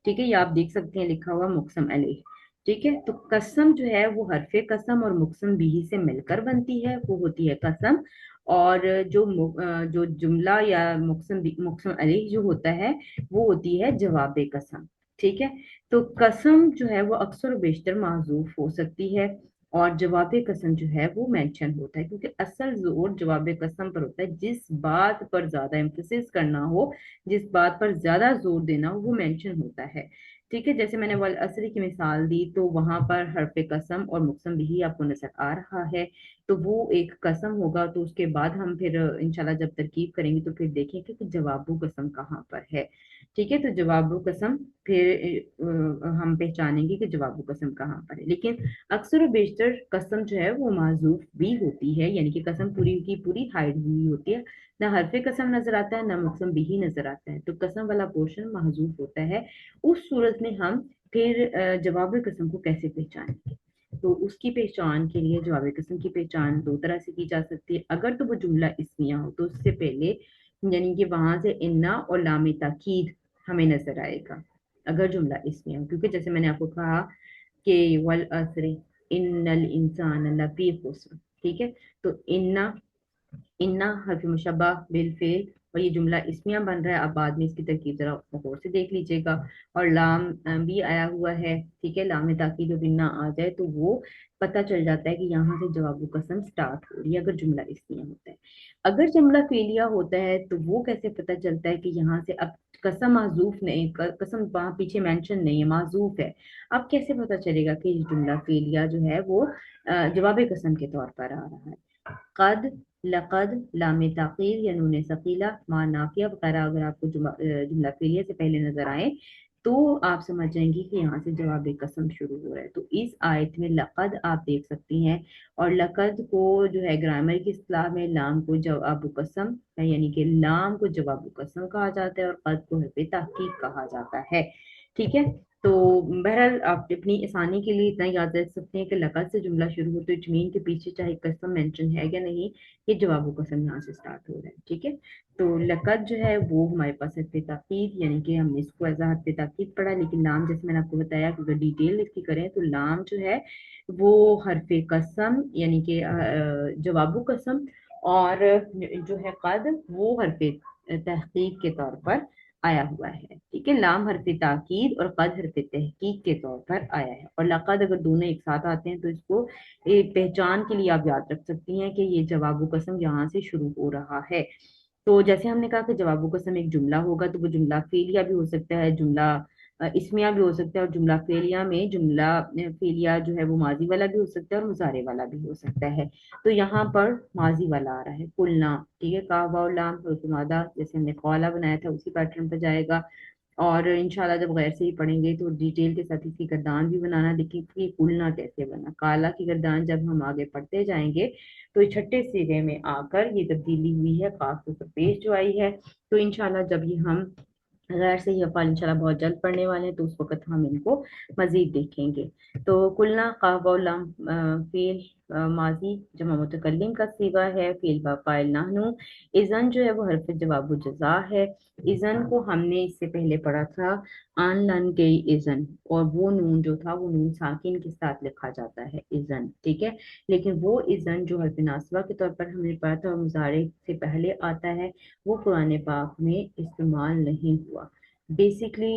ठीक है, ये आप देख सकते हैं लिखा हुआ मुकसम अलैह। ठीक है, तो कसम जो है वो हरफे कसम और मुकसम बिही से मिलकर बनती है, वो होती है कसम। और जो जुमला या मुकसम अलैह जो होता है वो होती है जवाबे कसम। ठीक है, तो कसम जो है वो अक्सर और बेशतर माजूफ हो सकती है, और जवाब कसम जो है वो मेंशन होता है, क्योंकि असल जोर जवाब कसम पर होता है। जिस बात पर ज्यादा एम्फेसिस करना हो, जिस बात पर ज्यादा जोर देना हो, वो मेंशन होता है। ठीक है, जैसे मैंने वल असरी की मिसाल दी तो वहां पर हरफ कसम और मुकसम भी आपको नजर आ रहा है, तो वो एक कसम होगा। तो उसके बाद हम फिर इंशाल्लाह जब तरकीब करेंगे तो फिर देखेंगे कि जवाबु कसम कहाँ पर है। ठीक है, तो जवाबु कसम फिर हम पहचानेंगे कि जवाबु कसम कहाँ पर है। लेकिन अक्सर और बेशतर कसम जो है वो माजूफ भी होती है, यानी कि कसम पूरी की पूरी हाइड हुई होती है, ना हरफे कसम नजर आता है ना मुकसम बिही नजर आता है, तो कसम वाला पोर्शन महजूफ होता है। उस सूरत में हम फिर जवाब कसम को कैसे पहचानेंगे? तो उसकी पहचान के लिए जवाब कसम की पहचान दो तरह से की जा सकती है। अगर तो वो जुमला इसमिया हो तो उससे पहले यानी कि वहां से इन्ना और लामे ताकीद हमें नजर आएगा, अगर जुमला इसमिया हो। क्योंकि जैसे मैंने आपको कहा कि वल असरी इन्नल इंसान लफी खुस्र। ठीक है, तो इन्ना, इन्ना हर्फ मुशब्बा बिल फेल, और ये जुमला इसमिया बन रहा है। अब बाद में इसकी तरकीब जरा गौर से देख लीजिएगा। और लाम भी आया हुआ है। ठीक है, लाम में ताकि जो बिना आ जाए तो वो पता चल जाता है कि यहाँ से जवाब कसम स्टार्ट हो रही है, अगर जुमला इसमिया होता है। अगर जुमला फेलिया होता है तो वो कैसे पता चलता है कि यहाँ से अब कसम माजूफ नहीं, कसम वहां पीछे मेंशन नहीं है, माजूफ है। अब कैसे पता चलेगा कि ये जुमला फेलिया जो है वो जवाब कसम के तौर पर आ रहा है? कद, लकद, लाम ताकीद या नून सकीला, मा नाफिया वगैरह अगर आपको जुमला फेलिया से पहले नजर आए तो आप समझ जाएंगे कि यहाँ से जवाब कसम शुरू हो रहा है। तो इस आयत में लकद आप देख सकती हैं, और लकद को जो है ग्रामर की इस्तेलाह में लाम को जवाब कसम है, यानी कि लाम को जवाब कसम कहा जाता है और कद को हरफ ताकीद कहा जाता है। ठीक है, तो बहरहाल आप अपनी आसानी के लिए इतना याद रख सकते हैं कि लक़द से जुमला शुरू हो तो इट मीन के पीछे चाहे कसम मेंशन है या नहीं, ये जवाब कसम यहाँ से स्टार्ट हो रहा है। ठीक है, तो लक़द जो है वो हमारे पास हर्फ ताकीद, यानी कि हमने इसको एज हर्फ ताकीद पढ़ा, लेकिन लाम जैसे मैंने आपको बताया कि अगर डिटेल इसकी करें तो लाम जो है वो हर्फ कसम यानी कि जवाब कसम, और जो है कद वो हर्फ तहकीक के तौर पर आया हुआ है। ठीक है, लाम हरफ ताकीद और कद हरफ तहकीक के तौर पर आया है। और लक़द अगर दोनों एक साथ आते हैं तो इसको एक पहचान के लिए आप याद रख सकती हैं कि ये जवाब कसम यहाँ से शुरू हो रहा है। तो जैसे हमने कहा कि जवाब कसम एक जुमला होगा, तो वो जुमला फेलिया भी हो सकता है, जुमला इसमिया भी हो सकता है, और जुमला फेलिया में जुमला फेलिया जो है वो माजी वाला भी हो सकता है और मुजारे वाला भी हो सकता है। तो यहाँ पर माजी वाला आ रहा है, कुलना। ठीक है, काफ वाव लाम हरुफ मादा, जैसे हमने कौला बनाया था उसी पैटर्न पर जाएगा। और इंशाल्लाह जब गैर से ही पढ़ेंगे तो डिटेल के साथ इसकी गर्दान भी बनाना, देखिए कि कुलना कैसे बना। काला की गर्दान जब हम आगे पढ़ते जाएंगे तो इस छठे सीगे में आकर ये तब्दीली हुई है, काफ के ऊपर पेश जो आई है। तो इंशाल्लाह जब ये हम गैर से ही अफ़ाल इंशाल्लाह बहुत जल्द पढ़ने वाले हैं तो उस वक्त हम इनको मजीद देखेंगे। तो कुलना काफ वाव लाम फेल माजी जमा मुतकल्लिम का सीगा है, फेल बा फाइल नाहनु। इज़न जो है वो हरफ जवाब जजा है। इज़न को हमने इससे पहले पढ़ा था आन लन के इज़न, और वो नून जो था वो नून साकिन के साथ लिखा जाता है इज़न। ठीक है, लेकिन वो इज़न जो हरफ नासबा के तौर पर हमने पढ़ा था और मुजारे से पहले आता है, वो कुरान पाक में इस्तेमाल नहीं हुआ। बेसिकली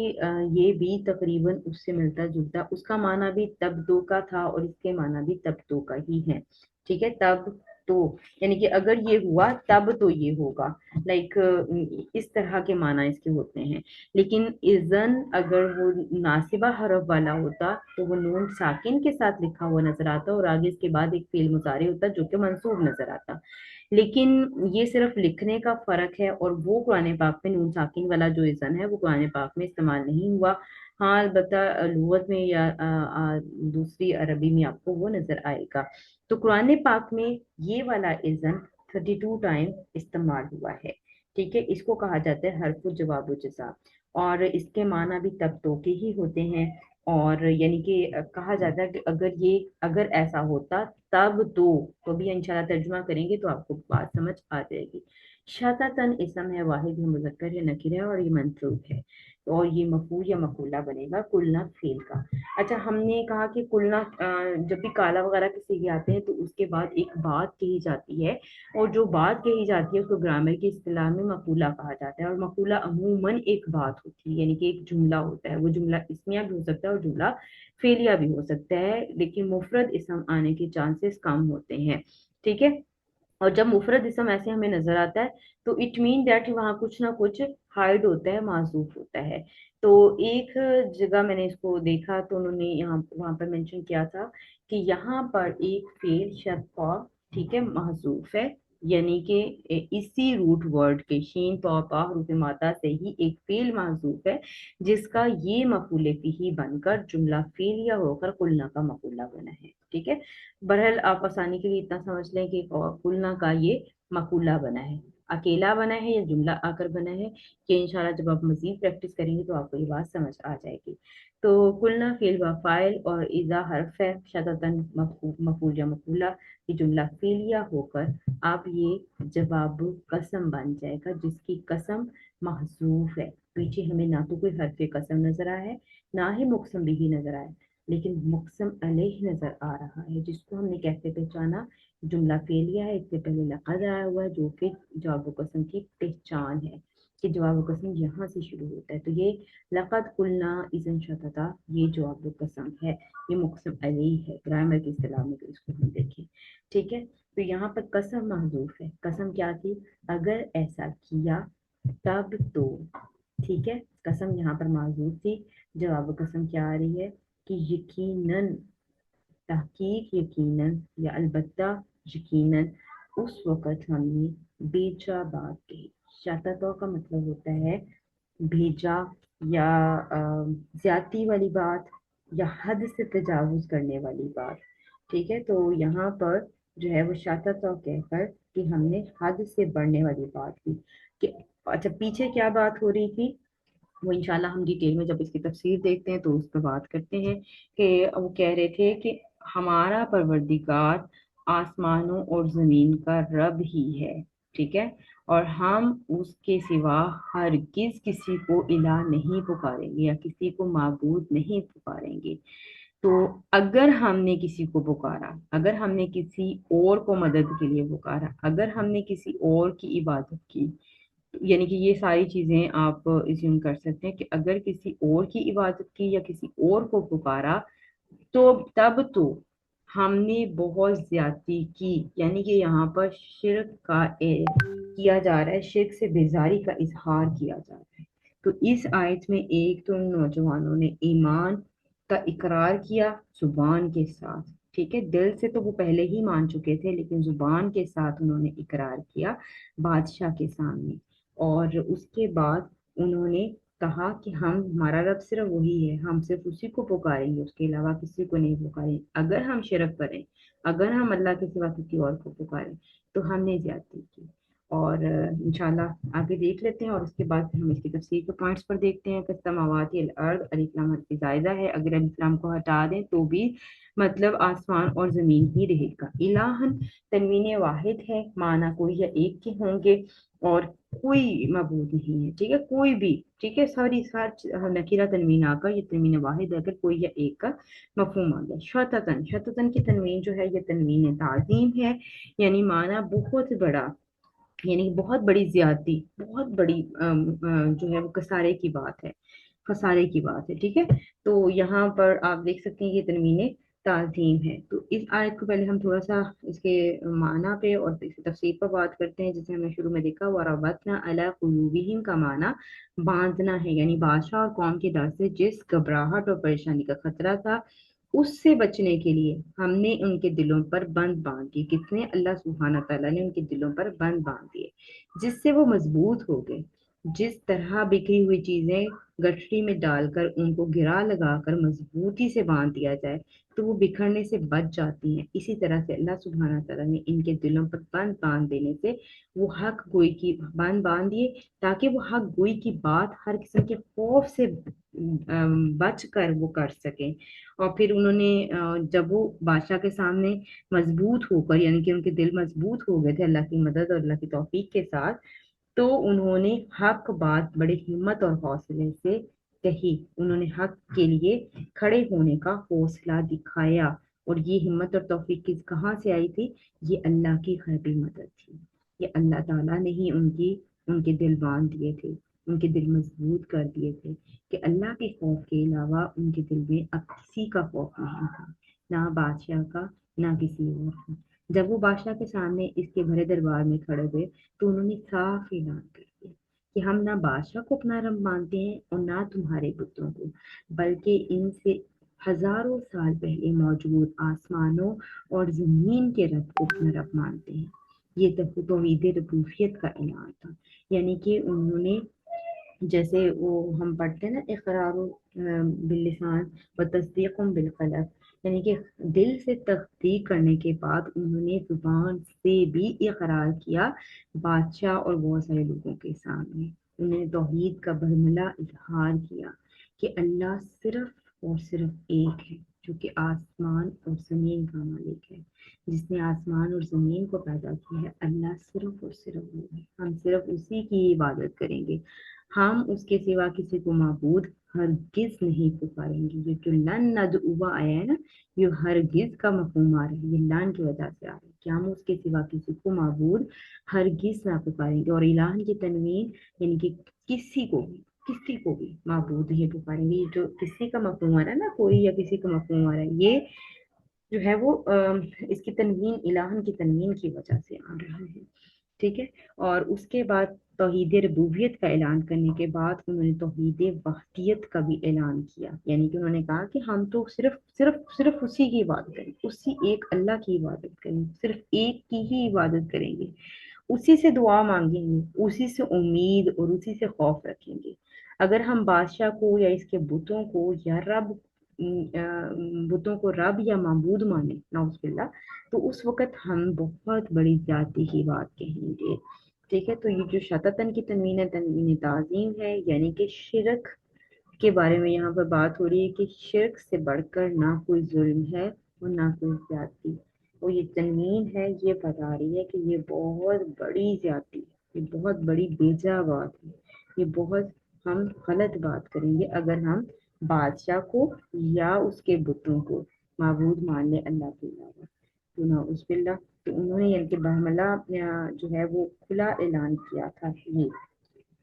ये भी तकरीबन उससे मिलता जुलता, उसका माना भी तब दो का था और इसके माना भी तब दो का ही है। ठीक है, तब तो यानी कि अगर ये हुआ तब तो ये होगा, लाइक इस तरह के माना इसके होते हैं। लेकिन इज़न अगर वो नासिबा हरफ वाला होता तो वो नून साकिन के साथ लिखा हुआ नजर आता और आगे इसके बाद एक फेल मुजारे होता जो कि मंसूब नजर आता। लेकिन ये सिर्फ लिखने का फर्क है, और वो कुरान पाक में नून साकिन वाला जो इज़न है वो कुरान पाक में इस्तेमाल नहीं हुआ। हाँ अलबत्ता लुगत में या दूसरी अरबी में आपको वो नजर आएगा। तो कुरान पाक में ये वाला इज़न 32 टाइम इस्तेमाल हुआ है। ठीक है, इसको कहा जाता है हरफ जवाब जजा, और इसके माना भी तब तो के ही होते हैं। और यानी कि कहा जाता है कि अगर ऐसा होता तब तो भी इंशाल्लाह तर्जुमा करेंगे तो आपको बात समझ आ जाएगी। शतातन इसम है, वाहिद है, मुजक्कर है, नकीर है, और ये मंसूब है। और ये मफूल या मफूला बनेगा कुलना फेल का। अच्छा, हमने कहा कि कुलना जब भी काला वगैरह के सीखे आते हैं तो उसके बाद एक बात कही जाती है, और जो बात कही जाती है उसको ग्रामर की इस्तिलाह में मकूला कहा जाता है। और मकूला अमूमन एक बात होती है, यानी कि एक जुमला होता है। वो जुमला इसमिया भी हो सकता है और जुमला फेलिया भी हो सकता है, लेकिन मुफरद इसम आने के चांसेस कम होते हैं। ठीक है, और जब मुफरद इसम ऐसे हमें नजर आता है तो इट मीन दैट वहाँ कुछ ना कुछ हाइड होता है, माजूफ होता है। तो एक जगह मैंने इसको देखा तो उन्होंने यहाँ वहां पर मेंशन किया था कि यहाँ पर एक फेल शर्त का, ठीक है, महजूफ है, यानी कि इसी रूट वर्ड के शीन पा पा हरूफ माता से ही एक फेल महजूफ है, जिसका ये मफूले ही बनकर जुमला फेलिया होकर कुलना का मफूला बना है। ठीक है, बहरहाल आप आसानी के लिए इतना समझ लें कि कुलना का ये मकूला बना है, अकेला बना है या जुमला आकर बना है, कि इंशाल्लाह जब आप मजीद प्रैक्टिस करेंगे तो आपको ये बात समझ आ जाएगी। तो कुलना फेल व फाइल और इज़ा हर्फ है, शततन मफूल या मकूला, ये जुमला फेलिया होकर अब ये जवाब कसम बन जाएगा, जिसकी कसम महजूफ है। पीछे हमें ना तो कोई हर्फ कसम नजर आया है, ना ही मुकसम भी नजर आया, लेकिन मुकसम अलैह नजर आ रहा है, जिसको हमने कैसे पहचाना, जुमला फेलिया है, इससे पहले लक़द आया हुआ है जो कि जवाब कसम की पहचान है, कि जवाब कसम यहाँ से शुरू होता है। तो ये लक़द कुलना इज़न शतता, ये जवाब कसम है, ये मुकसम अलैह है ग्रामर की इस्तिलाह में, तो इसको हम देखें। ठीक है, तो यहाँ पर कसम महजूफ है। कसम क्या थी, अगर ऐसा किया तब तो। ठीक है, कसम यहाँ पर महजूफ थी, जवाब कसम क्या आ रही है कि यकीनन, तहकीक यकीनन, या अलबत्ता यकीनन उस वक़्त हमने बेजा बात कही। शाता का मतलब होता है भेजा, या ज्यादती वाली बात, या हद से तजावुज करने वाली बात। ठीक है, तो यहाँ पर जो है वो शाता कहकर कि हमने हद से बढ़ने वाली बात की, कि अच्छा पीछे क्या बात हो रही थी, وہ انشاءاللہ ہم ڈیٹیل میں جب اس کی تفسیر دیکھتے ہیں تو اس پہ بات کرتے ہیں کہ وہ کہہ رہے تھے کہ ہمارا پروردگار آسمانوں اور زمین کا رب ہی ہے، ٹھیک ہے، اور ہم اس کے سوا ہرگز کسی کو الہ نہیں پکاریں گے یا کسی کو معبود نہیں پکاریں گے۔ تو اگر ہم نے کسی کو پکارا، اگر ہم نے کسی اور کو مدد کے لیے پکارا، اگر ہم نے کسی اور کی عبادت کی، یعنی کہ یہ ساری چیزیں آپ اسیوم کر سکتے ہیں کہ اگر کسی اور کی عبادت کی یا کسی اور کو پکارا تو تب تو ہم نے بہت زیادتی کی، یعنی کہ یہاں پر شرک کا کیا جا رہا ہے، شرک سے بیزاری کا اظہار کیا جا رہا ہے۔ تو اس آیت میں ایک تو ان نوجوانوں نے ایمان کا اقرار کیا زبان کے ساتھ، ٹھیک ہے، دل سے تو وہ پہلے ہی مان چکے تھے لیکن زبان کے ساتھ انہوں نے اقرار کیا بادشاہ کے سامنے، اور اس کے بعد انہوں نے کہا کہ ہمارا رب صرف وہی ہے، ہم صرف اسی کو پکاریں گے، اس کے علاوہ کسی کو نہیں پکاریں، اگر ہم شرک کریں، اگر ہم اللہ کے سوا کسی اور کو پکاریں تو ہم نے زیادتی کی۔ اور انشاءاللہ آگے دیکھ لیتے ہیں، اور اس کے بعد پھر ہم اس کی تفسیر کے پوائنٹس پر دیکھتے ہیں۔ السماوات الارض، الف لام حرف زائدہ ہے، اگر الف لام کو ہٹا دیں تو بھی مطلب آسمان اور زمین ہی رہے گا۔ الہن تنوین واحد ہے، معنی کوئی یا ایک کے ہوں گے، اور کوئی معبود نہیں ہے، ٹھیک ہے، کوئی بھی، ٹھیک ہے، ساری نکیرہ تنوین آ کر یہ تنوین واحد اگر کوئی یا ایک کا مفہوم آ گیا۔ شتتن، شتتن کی تنوین جو ہے یہ تنوین تعظیم ہے، یعنی معنی بہت بڑا، یعنی بہت بڑی زیادتی، بہت بڑی جو ہے وہ کسارے کی بات ہے، خسارے کی بات ہے، ٹھیک ہے۔ تو یہاں پر آپ دیکھ سکتے ہیں یہ تنوین تعظیم ہے۔ تو اس آیت کو پہلے ہم تھوڑا سا اس کے معنی پہ اور اس کی تفسیر پر بات کرتے ہیں، جسے ہم نے شروع میں دیکھا وَرَبَطْنَا عَلَىٰ قُلُوبِهِمْ کا معنی باندھنا ہے، یعنی بادشاہ اور قوم کے در سے جس گھبراہٹ اور پریشانی کا خطرہ تھا اس سے بچنے کے لیے ہم نے ان کے دلوں پر بند باندھ دیے۔ کس نے؟ اللہ سبحانہ تعالیٰ نے ان کے دلوں پر بند باندھ دیے، جس سے وہ مضبوط ہو گئے۔ جس طرح بکھری ہوئی چیزیں گٹھری میں ڈال کر ان کو گرا لگا کر مضبوطی سے باندھ دیا جائے تو وہ بکھرنے سے بچ جاتی ہیں، اسی طرح سے اللہ سبحانہ تعالیٰ نے ان کے دلوں پر بند باندھ دینے سے وہ حق گوئی کی بند باندھ دیے، تاکہ وہ حق گوئی کی بات ہر قسم کے خوف سے بچ کر وہ کر سکیں۔ اور پھر انہوں نے جب وہ بادشاہ کے سامنے مضبوط ہو کر، یعنی کہ ان کے دل مضبوط ہو گئے تھے اللہ کی مدد اور اللہ کی توفیق کے ساتھ، تو انہوں نے حق بات بڑے ہمت اور حوصلے سے کہی، انہوں نے حق کے لیے کھڑے ہونے کا حوصلہ دکھایا، اور یہ ہمت اور توفیق کہاں سے آئی تھی؟ یہ اللہ کی غیبی مدد تھی، یہ اللہ تعالیٰ نے ہی ان کے دل باندھ دیے تھے، ان کے دل مضبوط کر دیے تھے کہ اللہ کے خوف کے علاوہ ان کے دل میں اب کسی کا خوف نہیں تھا، نہ بادشاہ کا نہ کسی اور کا۔ جب وہ بادشاہ کے سامنے اس کے بھرے دربار میں کھڑے ہوئے تو انہوں نے صاف اعلان کر دیا کہ ہم نہ بادشاہ کو اپنا رب مانتے ہیں اور نہ تمہارے بتوں کو، بلکہ ان سے ہزاروں سال پہلے موجود آسمانوں اور زمین کے رب کو اپنا رب مانتے ہیں۔ یہ توحید ربوبیت کا اعلان تھا، یعنی کہ انہوں نے، جیسے وہ ہم پڑھتے ہیں نا اقرار باللسان و تصدیق بالقلب، یعنی کہ دل سے تصدیق کرنے کے بعد انہوں نے زبان سے بھی اقرار کیا بادشاہ اور بہت سارے لوگوں کے سامنے، انہوں نے توحید کا برملا اظہار کیا کہ اللہ صرف اور صرف ایک ہے، جو کہ آسمان اور زمین کا مالک ہے، جس نے آسمان اور زمین کو پیدا کیا ہے، اللہ صرف اور صرف وہ ہے، ہم صرف اسی کی عبادت کریں گے، ہم اس کے سوا کسی کو معبود ہرگز نہیں پکاریں گے۔ یہ جو لن ندعو آیا ہے نا، یہ ہرگز کا مفہوم آ رہا ہے، یہ لن کی وجہ سے آ رہا ہے کہ ہم اس کے سوا کسی کو معبود ہرگز نہ پکاریں گے، اور الہن کی تنوین یعنی کہ کسی کو بھی معبود نہیں پکاریں گے۔ یہ جو کسی کا مفہوم آ رہا ہے نا، کوئی یا کسی کا مفہوم آ رہا ہے، یہ جو ہے وہ اس کی تنوین الہن کی تنوین کی وجہ سے آ رہا ہے، ٹھیک ہے۔ اور اس کے بعد توحید ربوبیت کا اعلان کرنے کے بعد انہوں نے توحید وحدیت کا بھی اعلان کیا، یعنی کہ انہوں نے کہا کہ ہم تو صرف اسی کی عبادت کریں گے، اسی ایک اللہ کی عبادت کریں گے، صرف ایک کی ہی عبادت کریں گے، اسی سے دعا مانگیں گے، اسی سے امید اور اسی سے خوف رکھیں گے۔ اگر ہم بادشاہ کو یا اس کے بتوں کو یا بتوں کو رب یا معبود مانیں، نعوذ باللہ، تو اس وقت ہم بہت بڑی زیادتی کی بات کہیں گے، ठीक है, तो ये जो शततन की तनवीन है, तनवीन ताज़ीम है, यानी कि शिरक के बारे में यहाँ पर बात हो रही है कि शिरक से बढ़कर ना कोई जुल्म है और ना कोई ज्यादती। और ये तनवीन है, ये बता रही है कि ये बहुत बड़ी ज्यादती है, ये बहुत बड़ी बेजा बात है, ये बहुत हम गलत बात करेंगे अगर हम बादशाह को या उसके बुतों को माबूद मान ले अल्लाह के अलावा। तो ना उस बिल्ला, तो उन्होंने यानी कि बहमला जो है वो खुला ऐलान किया था ये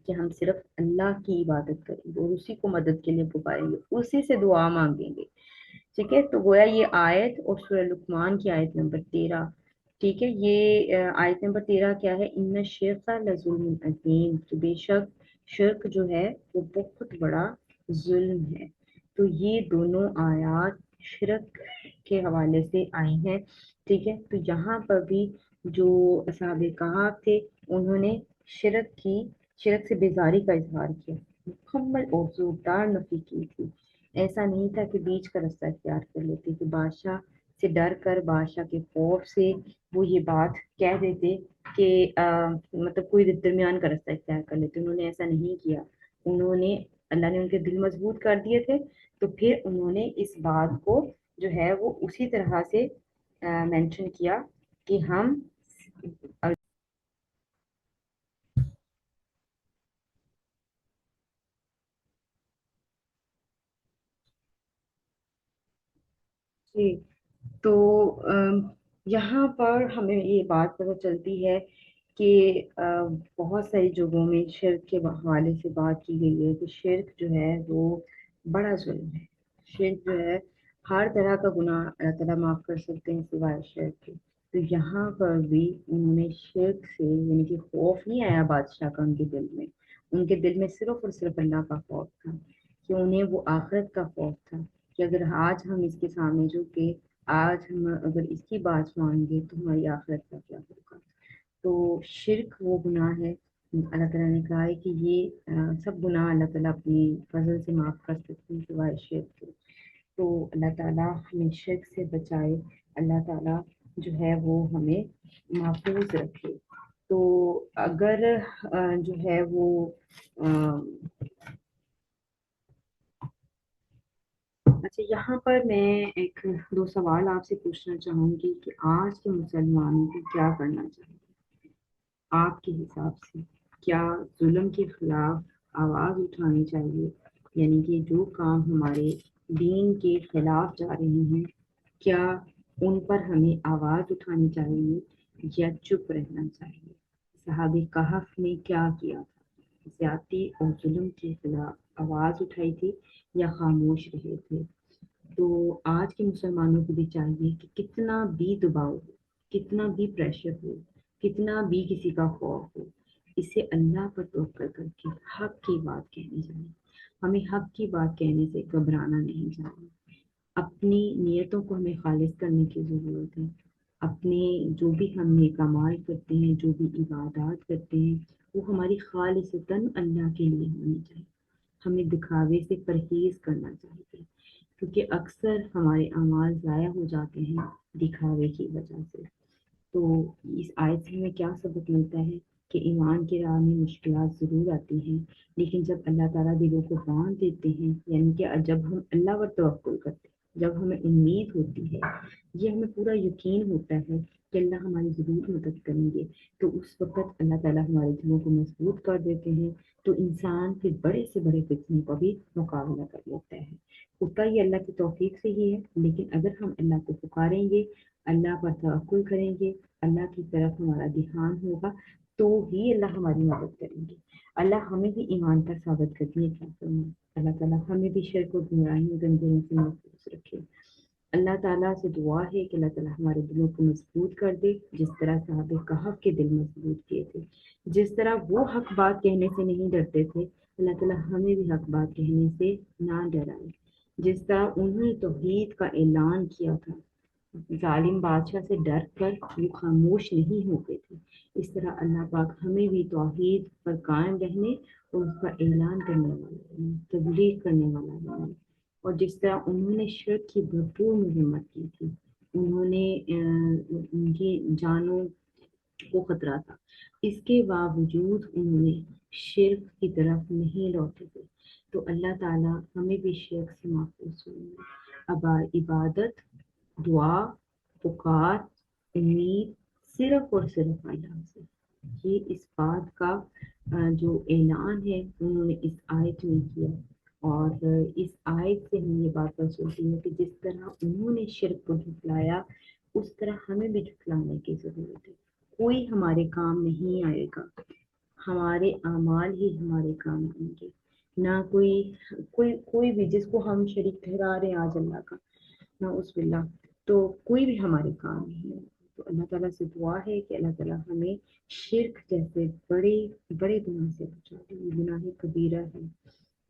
कि हम सिर्फ अल्लाह की इबादत करेंगे और उसी को मदद के लिए पुकारेंगे, उसी से दुआ मांगेंगे। ठीक है, तो गोया ये आयत और सूरह लुकमान की आयत नंबर 13। ठीक है, ये आयत नंबर 13 क्या है, इन्ना शिरका लजुल्मुन अज़ीम, तो बेशक शिरक जो है वो बहुत बड़ा जुल्म है। तो ये दोनों आयत शिरक के हवाले से आई हैं। ठीक है, तो यहाँ पर भी जो असहाबे कहाफ थे, उन्होंने शिरक की शिरक से बेजारी का इजहार किया, मुकम्मल और जोरदार नफी की थी। ऐसा नहीं था कि बीच का रास्ता इख्तियार कर लेते, कि बादशाह से डर कर, बादशाह के खौफ से वो ये बात कह देते कि मतलब कोई दरमियान का रास्ता इख्तियार कर लेते। उन्होंने ऐसा नहीं किया। उन्होंने, अल्लाह ने उनके दिल मजबूत कर दिए थे, तो फिर उन्होंने इस बात को जो है वो उसी तरह से मेंशन किया कि हम जी। तो यहाँ पर हमें ये बात पता चलती है कि बहुत सारी जगहों में शिर्क के हवाले से बात की गई है कि शिर्क जो है वो बड़ा जुल्म है। शिर्क जो है, हर तरह का गुनाह अल्लाह ताला माफ कर सकते हैं सिवाय शिर्क के। तो यहाँ पर भी उन्होंने शिर्क से यानी कि खौफ नहीं आया बादशाह का उनके दिल में, उनके दिल में सिर्फ और सिर्फ अल्लाह का खौफ था, कि उन्हें वो आखिरत का खौफ था कि अगर आज हम इसके सामने झुके, आज हम अगर इसकी बात मानेंगे तो हमारी आखिरत का क्या होगा। तो शिर्क वो गुनाह है, अल्लाह ताला ने कहा है कि ये सब गुनाह अल्लाह ताला अपनी फजल से माफ़ कर सकते हैं सिवाय शिर्क के। तो अल्लाह ताला हमें शिर्क से बचाए, अल्लाह ताला जो है वो हमें महफूज रखे। तो अगर जो है वो अ, अच्छा, यहाँ पर मैं एक दो सवाल आपसे पूछना चाहूंगी कि आज के मुसलमानों को क्या करना चाहिए आपके हिसाब से। क्या जुल्म के खिलाफ आवाज उठानी चाहिए, यानी कि जो काम हमारे दीन के खिलाफ जा रहे हैं, क्या उन पर हमें आवाज उठानी चाहिए या चुप रहना चाहिए। सहाबे कहफ ने क्या किया था, ज्यादती और जुल्म के खिलाफ आवाज उठाई थी या खामोश रहे थे। तो आज के मुसलमानों को भी चाहिए कि कितना भी दबाव हो, कितना भी प्रेशर हो, कितना भी किसी का खौफ हो, इसे अल्लाह पर तवक्कल करके हक की बात कहनी चाहिए। हमें हक की बात कहने से घबराना नहीं चाहिए। अपनी नियतों को हमें खालिज करने की ज़रूरत है। अपने जो भी हम नेक अमाल करते हैं, जो भी इबादत करते हैं, वो हमारी खालिसतन अल्लाह के लिए होनी चाहिए। हमें दिखावे से परहेज करना चाहिए, क्योंकि अक्सर हमारे अमाल ज़ाया हो जाते हैं दिखावे की वजह से। तो इस आयत से हमें क्या सबक मिलता है कि ईमान की राह में मुश्किलात ज़रूर आती हैं, लेकिन जब अल्लाह ताला दिलों को बांध देते हैं, यानी कि जब हम अल्लाह पर तवक्कुल करते हैं, जब हमें उम्मीद होती है, ये हमें पूरा यकीन होता है कि अल्लाह हमारी ज़रूर मदद करेंगे, तो उस वक़्त अल्लाह ताला हमारे दिलों को मजबूत कर देते हैं। तो इंसान फिर बड़े से बड़े फितने का भी मुकाबला कर लेता है। होता ये अल्लाह की तौफीक से ही है, लेकिन अगर हम अल्लाह को पुकारेंगे, अल्लाह पर तवक्कुल करेंगे, अल्लाह की तरफ हमारा ध्यान होगा, तो ही अल्लाह हमारी मदद करेंगे। अल्लाह हमें भी ईमान पर साबित करने का फरमाए। अल्लाह ताला हमें भी शिर्क और गुमराही गंदगी से महफूज रखे। अल्लाह ताला से दुआ है कि अल्लाह ताला हमारे दिलों को मजबूत कर दे, जिस तरह साहब कहफ के दिल मजबूत किए थे, जिस तरह वो हक बात कहने से नहीं डरते थे, अल्लाह ताला हमें भी हक बात कहने से ना डराए। जिस तरह उन्होंने तौहीद का ऐलान किया था, जालिम बादशाह से डर कर वो खामोश नहीं होते थे, इस तरह अल्लाह पाक हमें भी तौहीद पर कायम रहने और उसका ऐलान करने वाला बने, तबलीग करने वाला बने। और जिस तरह उन्होंने शिर्क की भरपूर मजम्मत की थी, उन्होंने उनकी जानों को खतरा था, इसके बावजूद उन्होंने शिर्क की तरफ नहीं लौटे थे। तो अल्लाह ताला हमें भी शिर्क से महफूज फरमाए। अब इबादत, दुआ, पुकार, उम्मीद सिर्फ और सिर्फ अल्लाह से। ये इस बात का जो ऐलान है उन्होंने इस आयत में किया। और इस आयत से हमें ये बात पता चलती है कि जिस तरह उन्होंने शिर्क को झुठलाया, उस तरह हमें भी झुठलाने की जरूरत है। कोई हमारे काम नहीं आएगा, हमारे अमाल ही हमारे काम आएंगे। ना कोई कोई कोई भी जिसको हम शरीक ठहरा रहे हैं आज अल्लाह का, ना उस बिल्ला, तो कोई भी हमारे काम नहीं है। तो अल्लाह ताला से दुआ है कि अल्लाह ताला हमें शिर्क जैसे बड़े बड़े गुनाह से बचा दे। ये गुनाह कबीरा है,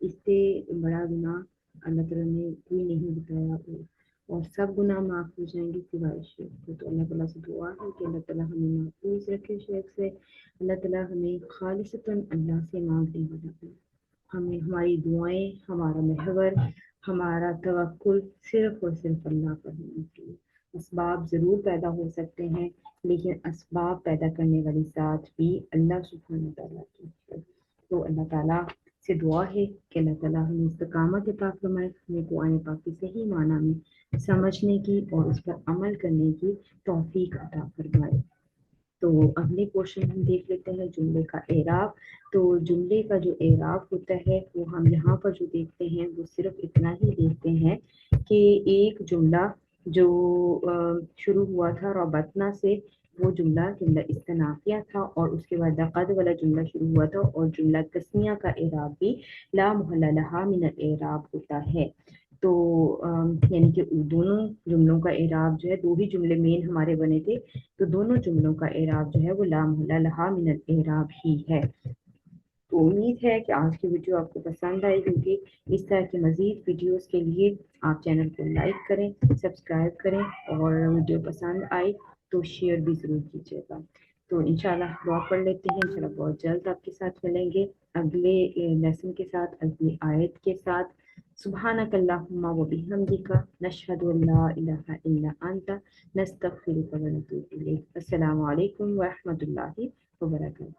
इससे बड़ा गुनाह अल्लाह ताला ने कोई नहीं बताया, और सब गुनाह माफ हो जाएंगे सिवाय शिर्क के। तो अल्लाह ताला से दुआ है कि अल्लाह ताला हमें महफूज रखे शिर्क से। अल्लाह ताला हमें खालिसतन अल्लाह से मांगने वाला बनाए। हमें हमारी दुआएं, हमारा महवर, हमारा तवक्कुल सिर्फ और सिर्फ अल्लाह पर होना चाहिए। असबाब ज़रूर पैदा हो सकते हैं, लेकिन असबाब पैदा करने वाली ज़ात भी अल्लाह सुब्हानहू तआला की है। तो अल्लाह ताला से दुआ है कि अल्लाह ताला हमें इस्तिकामत अता फरमाए, हमें कुरान पाक की सही माना में समझने की और उस पर अमल करने की तौफीक अता फरमाए। तो अगले क्वेश्चन हम देख लेते हैं, जुमले का एराब। तो जुमले का जो एराब होता है वो हम यहाँ पर जो देखते हैं वो सिर्फ इतना ही देखते हैं कि एक जुमला जो शुरू हुआ था रबतना से, वो जुमला जुमला इस्तनाफिया था, और उसके बाद लक़द वाला जुमला शुरू हुआ था, और जुमला तस्निया का एराब भी ला मुहल्ला लहा मिनल एराब होता है। तो यानी कि दोनों जुमलों का एराब जो है, दो ही जुमले मेन हमारे बने थे, तो दोनों जुमलों का एराब जो है वो ला मुहल्ला लहा मिनल एराब ही है। तो उम्मीद है कि आज की वीडियो आपको पसंद आई होगी। इस तरह की मज़ीद वीडियोस के लिए आप चैनल को लाइक करें, सब्सक्राइब करें, और वीडियो पसंद आए तो शेयर भी ज़रूर कीजिएगा। तो इंशाल्लाह दुआ कर लेते हैं, इंशाल्लाह बहुत जल्द आपके साथ मिलेंगे अगले लेसन के साथ, अगली आयत के साथ। सुब्हानक अल्लाहुम्मा व बिहम्दिका नशहदु अल्ला इलाहा इल्ला अंता नस्तगफिरुका व नतूबु इलैक। अस्सलामु अलैकुम व रहमतुल्लाहि व बरकातुहू।